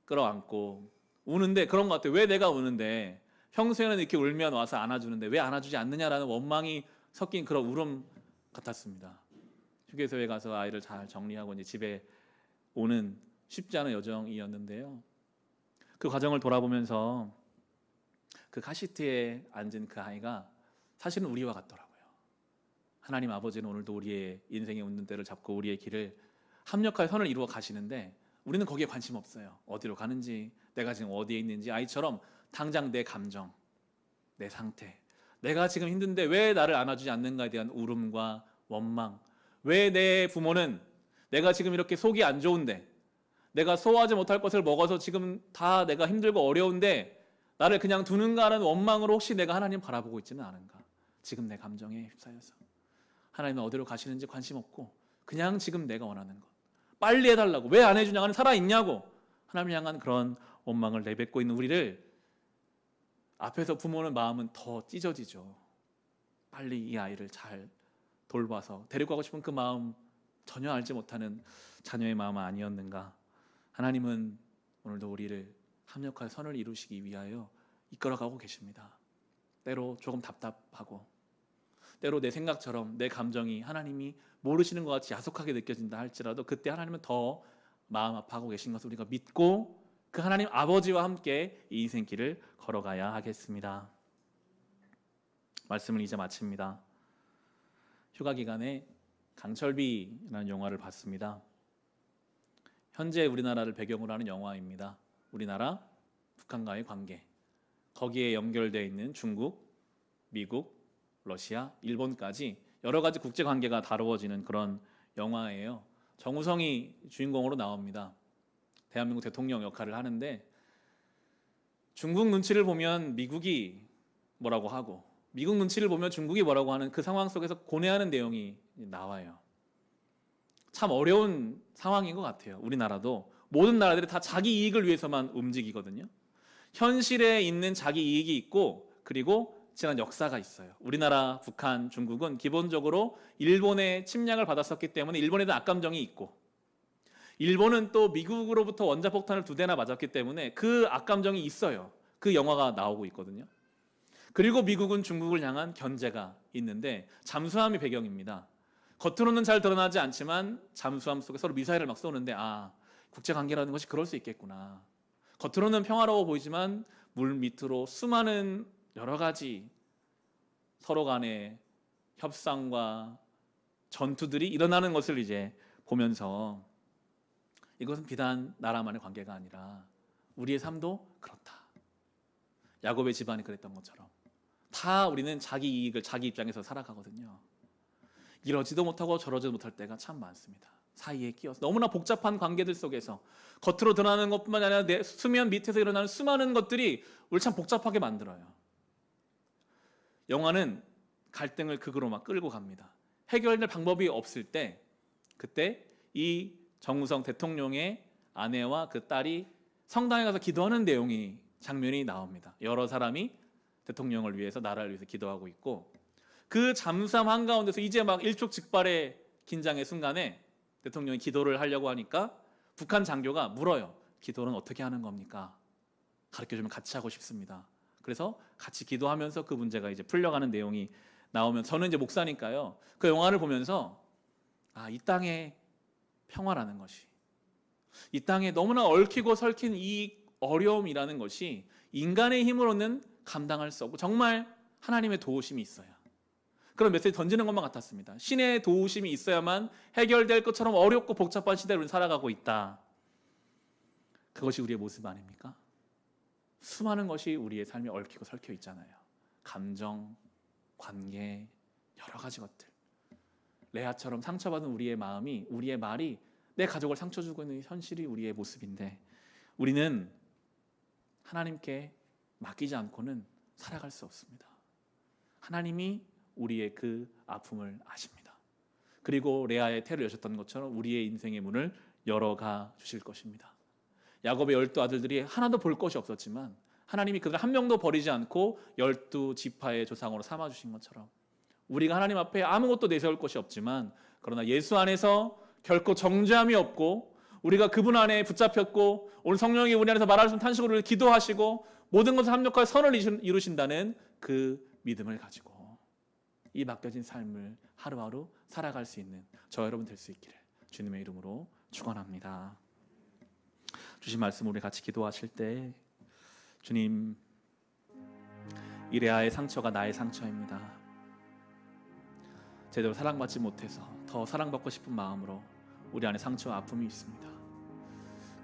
끌어안고 우는데 그런 것 같아요. 왜 내가 우는데 평소에는 이렇게 울면 와서 안아주는데 왜 안아주지 않느냐라는 원망이 섞인 그런 울음 같았습니다. 휴게소에 가서 아이를 잘 정리하고 이제 집에 오는 쉽지 않은 여정이었는데요. 그 과정을 돌아보면서 그 카시트에 앉은 그 아이가 사실은 우리와 같더라고요. 하나님 아버지는 오늘도 우리의 인생의 웃는 때를 잡고 우리의 길을 합력하여 선을 이루어 가시는데 우리는 거기에 관심 없어요. 어디로 가는지, 내가 지금 어디에 있는지, 아이처럼 당장 내 감정, 내 상태, 내가 지금 힘든데 왜 나를 안아주지 않는가에 대한 울음과 원망, 왜 내 부모는 내가 지금 이렇게 속이 안 좋은데 내가 소화하지 못할 것을 먹어서 지금 다 내가 힘들고 어려운데 나를 그냥 두는가라는 원망으로 혹시 내가 하나님 바라보고 있지는 않은가. 지금 내 감정에 휩싸여서 하나님은 어디로 가시는지 관심 없고 그냥 지금 내가 원하는 것 빨리 해달라고, 왜 안 해주냐, 나는 살아있냐고 하나님을 향한 그런 원망을 내뱉고 있는 우리를 앞에서 부모는 마음은 더 찢어지죠. 빨리 이 아이를 잘 돌봐서 데리고 가고 싶은 그 마음 전혀 알지 못하는 자녀의 마음은 아니었는가. 하나님은 오늘도 우리를 합력하여 선을 이루시기 위하여 이끌어가고 계십니다. 때로 조금 답답하고 때로 내 생각처럼 내 감정이 하나님이 모르시는 것 같이 야속하게 느껴진다 할지라도 그때 하나님은 더 마음 아파하고 계신 것을 우리가 믿고 그 하나님 아버지와 함께 이 인생길을 걸어가야 하겠습니다. 말씀을 이제 마칩니다. 휴가 기간에 강철비라는 영화를 봤습니다. 현재 우리나라를 배경으로 하는 영화입니다. 우리나라, 북한과의 관계, 거기에 연결되어 있는 중국, 미국, 러시아, 일본까지 여러 가지 국제 관계가 다루어지는 그런 영화예요. 정우성이 주인공으로 나옵니다. 대한민국 대통령 역할을 하는데 중국 눈치를 보면 미국이 뭐라고 하고 미국 눈치를 보면 중국이 뭐라고 하는 그 상황 속에서 고뇌하는 내용이 나와요. 참 어려운 상황인 것 같아요. 우리나라도 모든 나라들이 다 자기 이익을 위해서만 움직이거든요. 현실에 있는 자기 이익이 있고 그리고 지난 역사가 있어요. 우리나라, 북한, 중국은 기본적으로 일본의 침략을 받았었기 때문에 일본에 대한 악감정이 있고 일본은 또 미국으로부터 원자폭탄을 2대나 맞았기 때문에 그 악감정이 있어요. 그 영화가 나오고 있거든요. 그리고 미국은 중국을 향한 견제가 있는데 잠수함이 배경입니다. 겉으로는 잘 드러나지 않지만 잠수함 속에 서로 미사일을 막 쏘는데 국제관계라는 것이 그럴 수 있겠구나. 겉으로는 평화로워 보이지만 물 밑으로 수많은 여러 가지 서로 간의 협상과 전투들이 일어나는 것을 이제 보면서 이것은 비단 나라만의 관계가 아니라 우리의 삶도 그렇다. 야곱의 집안이 그랬던 것처럼 다 우리는 자기 이익을 자기 입장에서 살아가거든요. 이러지도 못하고 저러지도 못할 때가 참 많습니다. 사이에 끼어서 너무나 복잡한 관계들 속에서 겉으로 드러나는 것뿐만 아니라 내 수면 밑에서 일어나는 수많은 것들이 우리를 참 복잡하게 만들어요. 영화는 갈등을 극으로 막 끌고 갑니다. 해결될 방법이 없을 때 그때 이 정우성 대통령의 아내와 그 딸이 성당에 가서 기도하는 장면이 나옵니다. 여러 사람이 대통령을 위해서 나라를 위해서 기도하고 있고 그 잠수함 한가운데서 이제 막 일촉즉발의 긴장의 순간에 대통령이 기도를 하려고 하니까 북한 장교가 물어요. 기도는 어떻게 하는 겁니까? 가르쳐주면 같이 하고 싶습니다. 그래서 같이 기도하면서 그 문제가 이제 풀려가는 내용이 나오면 저는 이제 목사니까요. 그 영화를 보면서 이 땅의 평화라는 것이 이 땅에 너무나 얽히고 설킨 이 어려움이라는 것이 인간의 힘으로는 감당할 수 없고 정말 하나님의 도우심이 있어야 그런 메시지 던지는 것만 같았습니다. 신의 도우심이 있어야만 해결될 것처럼 어렵고 복잡한 시대를 우리는 살아가고 있다. 그것이 우리의 모습 아닙니까? 수많은 것이 우리의 삶에 얽히고 설켜 있잖아요. 감정, 관계, 여러 가지 것들. 레아처럼 상처받은 우리의 마음이, 우리의 말이 내 가족을 상처 주고 있는 현실이 우리의 모습인데 우리는 하나님께 맡기지 않고는 살아갈 수 없습니다. 하나님이 우리의 그 아픔을 아십니다. 그리고 레아의 태를 여셨던 것처럼 우리의 인생의 문을 열어가 주실 것입니다. 야곱의 12아들들이 하나도 볼 것이 없었지만 하나님이 그들 한 명도 버리지 않고 12지파의 조상으로 삼아주신 것처럼 우리가 하나님 앞에 아무것도 내세울 것이 없지만 그러나 예수 안에서 결코 정죄함이 없고 우리가 그분 안에 붙잡혔고 오늘 성령이 우리 안에서 말할 수 없는 탄식으로 기도하시고 모든 것을 합력하여 선을 이루신다는 그 믿음을 가지고 이 맡겨진 삶을 하루하루 살아갈 수 있는 저 여러분 될 수 있기를 주님의 이름으로 축원합니다. 주신 말씀 우리 같이 기도하실 때 주님, 이 레아의 상처가 나의 상처입니다. 제대로 사랑받지 못해서 더 사랑받고 싶은 마음으로 우리 안에 상처와 아픔이 있습니다.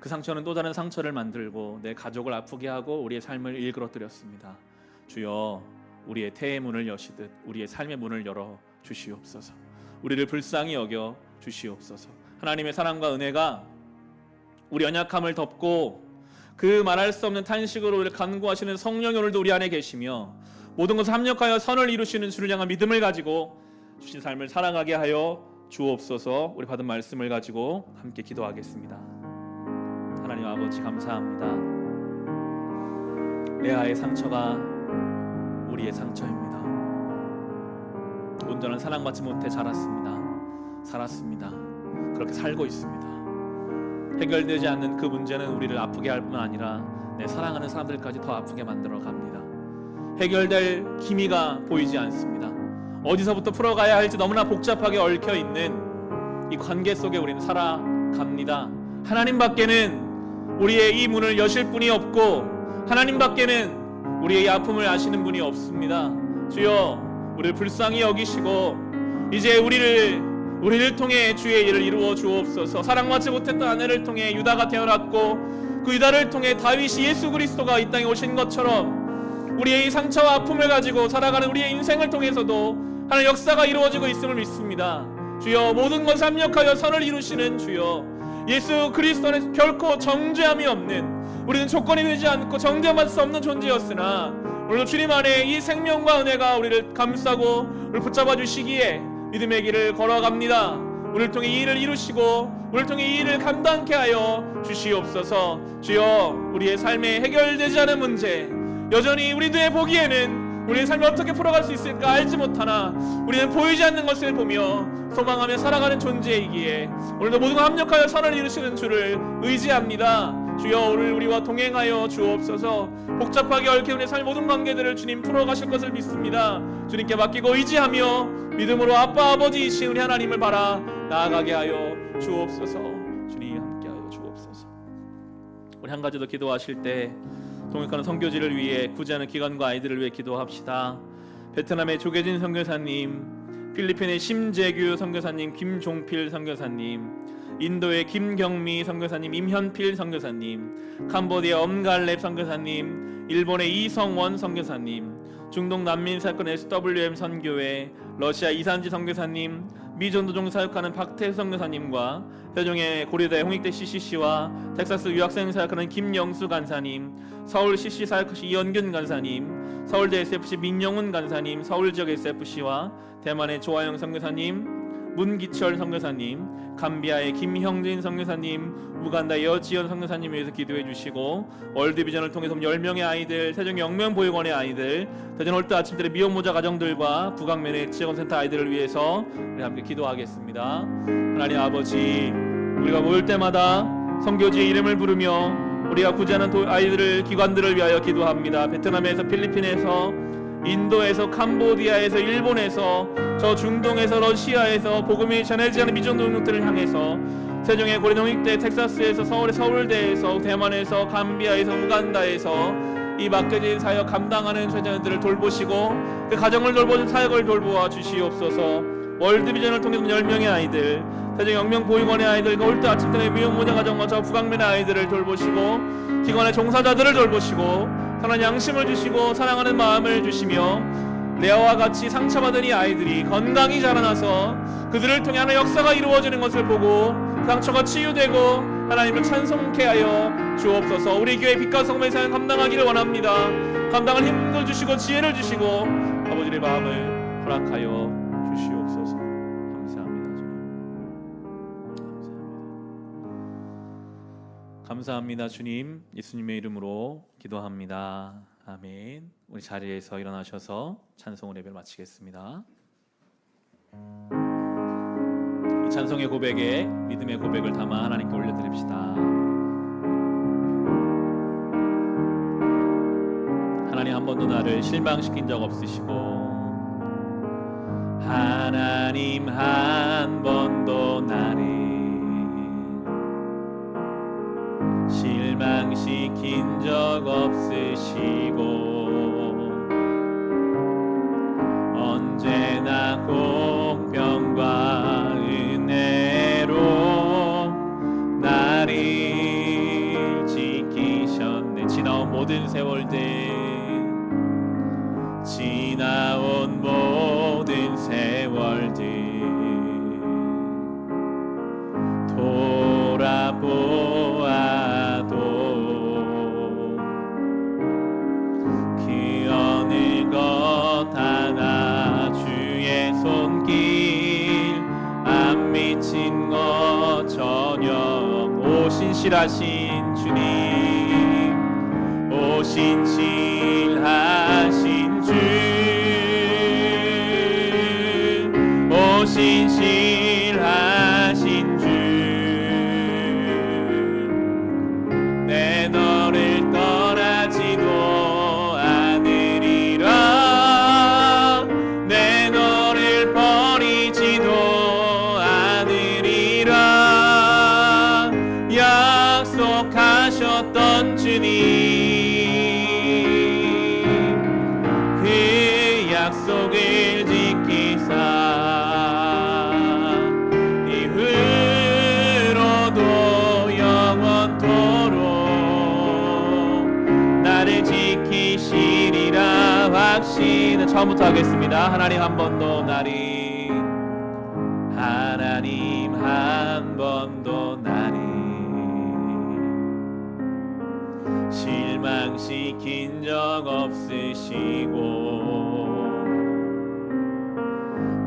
그 상처는 또 다른 상처를 만들고 내 가족을 아프게 하고 우리의 삶을 일그러뜨렸습니다. 주여, 우리의 태의 문을 여시듯 우리의 삶의 문을 열어 주시옵소서. 우리를 불쌍히 여겨 주시옵소서. 하나님의 사랑과 은혜가 우리 연약함을 덮고 그 말할 수 없는 탄식으로 우리를 간구하시는 성령이 오늘도 우리 안에 계시며 모든 것을 합력하여 선을 이루시는 주를 향한 믿음을 가지고 주신 삶을 살아가게 하여 주옵소서. 우리 받은 말씀을 가지고 함께 기도하겠습니다. 하나님 아버지 감사합니다. 레아의 상처가 우리의 상처입니다. 온전한 사랑받지 못해 살았습니다. 그렇게 살고 있습니다. 해결되지 않는 그 문제는 우리를 아프게 할 뿐 아니라 내 사랑하는 사람들까지 더 아프게 만들어 갑니다. 해결될 기미가 보이지 않습니다. 어디서부터 풀어가야 할지 너무나 복잡하게 얽혀 있는 이 관계 속에 우리는 살아갑니다. 하나님 밖에는 우리의 이 문을 여실 분이 없고 하나님 밖에는 우리의 이 아픔을 아시는 분이 없습니다. 주여, 우리를 불쌍히 여기시고 이제 우리를 통해 주의 일을 이루어 주옵소서. 사랑받지 못했던 아내를 통해 유다가 태어났고 그 유다를 통해 다윗이 예수 그리스도가 이 땅에 오신 것처럼 우리의 이 상처와 아픔을 가지고 살아가는 우리의 인생을 통해서도 하나님의 역사가 이루어지고 있음을 믿습니다. 주여, 모든 것을 합력하여 선을 이루시는 주여, 예수 그리스도 안에서 결코 정죄함이 없는, 우리는 조건이 되지 않고 정죄받을 수 없는 존재였으나 오늘도 주님 안에 이 생명과 은혜가 우리를 감싸고 우리를 붙잡아 주시기에 믿음의 길을 걸어갑니다. 우리를 통해 이 일을 이루시고 우리를 통해 이 일을 감당케 하여 주시옵소서. 주여, 우리의 삶에 해결되지 않은 문제, 여전히 우리들의 보기에는 우리의 삶을 어떻게 풀어갈 수 있을까 알지 못하나 우리는 보이지 않는 것을 보며 소망하며 살아가는 존재이기에 오늘도 모든 걸 합력하여 선을 이루시는 주를 의지합니다. 주여 오늘 우리와 동행하여 주옵소서. 복잡하게 얽힌 우리의 삶의 모든 관계들을 주님 풀어가실 것을 믿습니다. 주님께 맡기고 의지하며 믿음으로 아빠 아버지이신 우리 하나님을 바라 나아가게 하여 주옵소서. 주님 함께하여 주옵소서. 우리 한 가지 더 기도하실 때 동역하는 선교지를 위해 구제하는 기관과 아이들을 위해 기도합시다. 베트남의 조계진 선교사님, 필리핀의 심재규 선교사님, 김종필 선교사님, 인도의 김경미 선교사님, 임현필 선교사님, 캄보디아 엄갈렙 선교사님, 일본의 이성원 선교사님, 중동 난민 사건 SWM 선교회, 러시아 이산지 선교사님, 미전도종 사역하는 박태 선교사님과 세종의 고려대 홍익대 CCC와 텍사스 유학생 사역하는 김영수 간사님, 서울 CC 사역하신 이연균 간사님, 서울대 SFC 민영훈 간사님, 서울지역 SFC와 대만의 조아영 선교사님, 문기철 선교사님, 감비아의 김형진 선교사님, 우간다의 여지연 선교사님 위해서 기도해 주시고, 월드비전을 통해서 10명의 아이들, 세종 영명보육원의 아이들, 대전 홀트 아침들의 미혼모자 가정들과 북악면의 지역원센터 아이들을 위해서 우리 함께 기도하겠습니다. 하나님 아버지, 우리가 모일 때마다 선교지의 이름을 부르며 우리가 구제하는 아이들을, 기관들을 위하여 기도합니다. 베트남에서, 필리핀에서, 인도에서, 캄보디아에서, 일본에서, 저 중동에서, 러시아에서 복음이 전해지지 않은 미전도민들을 향해서 세종의 고려 홍익대, 텍사스에서, 서울의 서울대에서, 대만에서, 감비아에서, 우간다에서 이 맡겨진 사역 감당하는 제자들을 돌보시고 그 가정을 돌보는 사역을 돌보아 주시옵소서. 월드비전을 통해서 10명의 아이들, 세종 영명보육원의 아이들과 홀트 아침들의 미혼모자 가정과 저 북악면의 아이들을 돌보시고 기관의 종사자들을 돌보시고 선한 양심을 주시고 사랑하는 마음을 주시며 레아와 같이 상처받은 이 아이들이 건강히 자라나서 그들을 통해 하나의 역사가 이루어지는 것을 보고 그 상처가 치유되고 하나님을 찬송케 하여 주옵소서. 우리 교회 빛과 성도의 사역 감당하기를 원합니다. 감당할 힘도 주시고 지혜를 주시고 아버지의 마음을 허락하여 주시옵소서. 감사합니다. 주님 감사합니다. 주님, 예수님의 이름으로 기도합니다. 아멘. 우리 자리에서 일어나셔서 찬송을 예배를 마치겠습니다. 이 찬송의 고백에 믿음의 고백을 담아 하나님께 올려드립시다. 하나님 한 번도 나를 실망시킨 적 없으시고 하나님 한 번도 나를 실망시킨 적 없으시고 언제나 공평과 은혜로 나를 지키셨네. 지나온 모든 세월들, 지나온 모든 세월들 돌아보아도 그 어느 것 하나 주의 손길 안 미친 것 전혀 오 신실하신 주님, 오 신실하신 주, 오 신실하신 주, 내 너를 떠나지도 않으리라, 내 너를 버리지도 않으리라 약속하셨던 주님, 그 약속을 지키사 이후로도 영원토록 나를 지키시리라 확신. 처음부터 하겠습니다. 하나님 한 번도 나를, 하나님 한 번도 나를 실망시킨 적 없으시고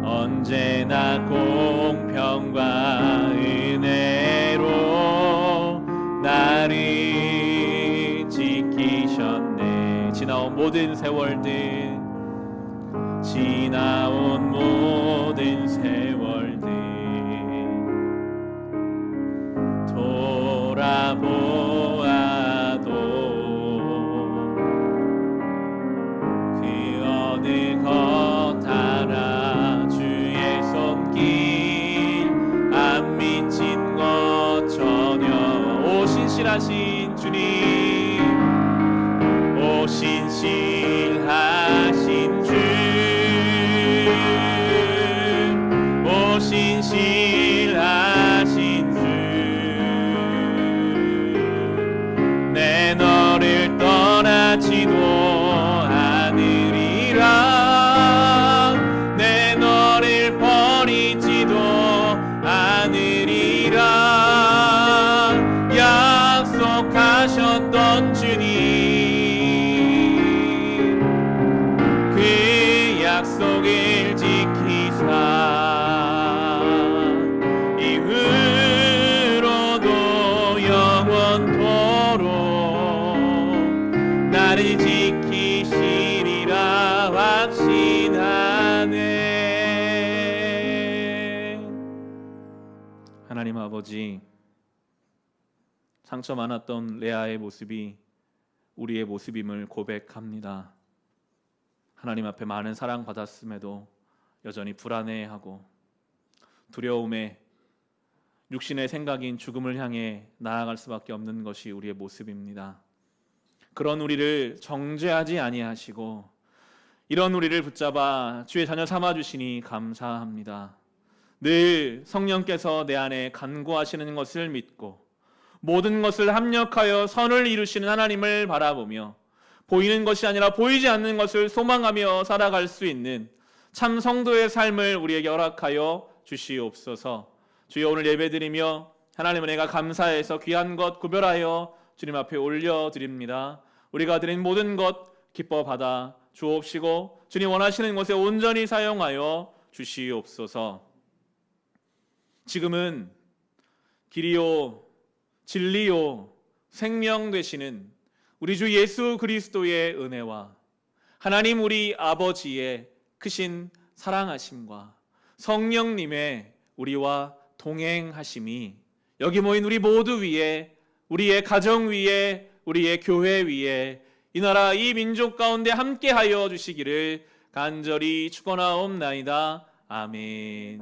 언제나 공평과 은혜로 나를 지키셨네. 지나온 모든 세월들, 지나온 모든 세월들 돌아보아 신실하신 주님, 오 신실하신 주, 오 신실하신 주, 내 너를 떠나지도 않으리라, 내 너를 버리지도 않으리라, 약속하셨던 주님, 그 약속을 지키사 이후로도 영원토록 나를 지키시리라 확신하네. 하나님 아버지, 상처 많았던 레아의 모습이 우리의 모습임을 고백합니다. 하나님 앞에 많은 사랑받았음에도 여전히 불안해하고 두려움에 육신의 생각인 죽음을 향해 나아갈 수밖에 없는 것이 우리의 모습입니다. 그런 우리를 정죄하지 아니하시고 이런 우리를 붙잡아 주의 자녀 삼아주시니 감사합니다. 늘 성령께서 내 안에 간구하시는 것을 믿고 모든 것을 합력하여 선을 이루시는 하나님을 바라보며 보이는 것이 아니라 보이지 않는 것을 소망하며 살아갈 수 있는 참 성도의 삶을 우리에게 허락하여 주시옵소서. 주여, 오늘 예배드리며 하나님 은혜가 감사해서 귀한 것 구별하여 주님 앞에 올려드립니다. 우리가 드린 모든 것 기뻐 받아 주옵시고 주님 원하시는 곳에 온전히 사용하여 주시옵소서. 지금은 길이요 진리요 생명 되시는 우리 주 예수 그리스도의 은혜와 하나님 우리 아버지의 크신 사랑하심과 성령님의 우리와 동행하심이 여기 모인 우리 모두 위에, 우리의 가정 위에, 우리의 교회 위에, 이 나라 이 민족 가운데 함께하여 주시기를 간절히 축원하옵나이다. 아멘.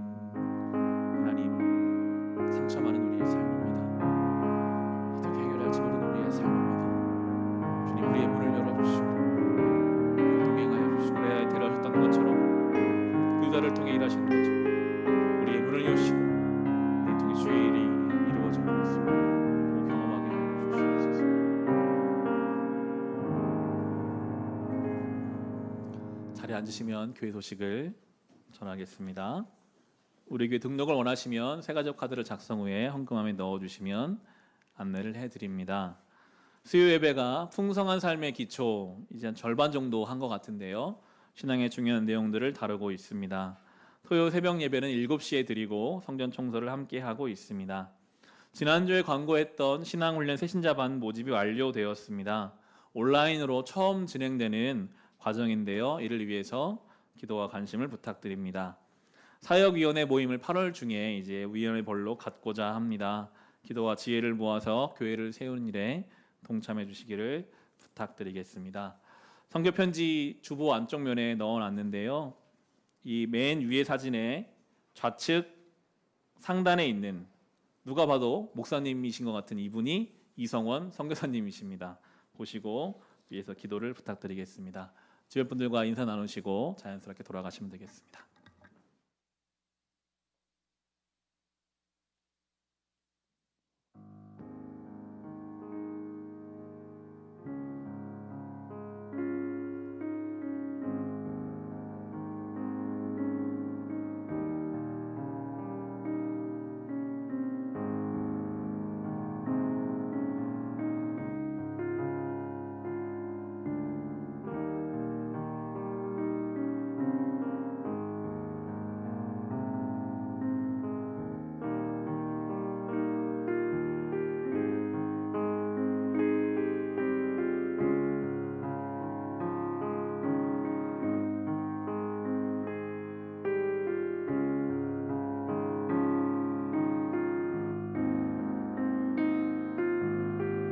하나님, 상처 많은 우리의 삶입니다. 어떻게 해결할지 모르는 우리의 삶입니다. 주님, 우리의 문을 열어주시고 우리를 동행하여 주시고 레아에 데려오셨던 것처럼 그 자를 통해 일하신 것처럼 우리의 문을 여시고 우리를 통해 주의 일이 이루어질 것을 경험하게 하여 주시옵소서. 자리에 앉으시면 교회 소식을 전하겠습니다. 우리 교회 등록을 원하시면 새가족 카드를 작성 후에 헌금함에 넣어주시면 안내를 해드립니다. 수요 예배가 풍성한 삶의 기초, 이제 한 절반 정도 한 것 같은데요. 신앙의 중요한 내용들을 다루고 있습니다. 토요 새벽 예배는 7시에 드리고 성전 청소를 함께 하고 있습니다. 지난주에 광고했던 신앙훈련 새신자반 모집이 완료되었습니다. 온라인으로 처음 진행되는 과정인데요. 이를 위해서 기도와 관심을 부탁드립니다. 사역위원회 모임을 8월 중에 이제 위원회별로 갖고자 합니다. 기도와 지혜를 모아서 교회를 세우는 일에 동참해 주시기를 부탁드리겠습니다. 선교 편지 주보 안쪽 면에 넣어놨는데요. 이 맨 위에 사진의 좌측 상단에 있는 누가 봐도 목사님이신 것 같은 이분이 이성원 선교사님이십니다. 보시고 위에서 기도를 부탁드리겠습니다. 주변 분들과 인사 나누시고 자연스럽게 돌아가시면 되겠습니다.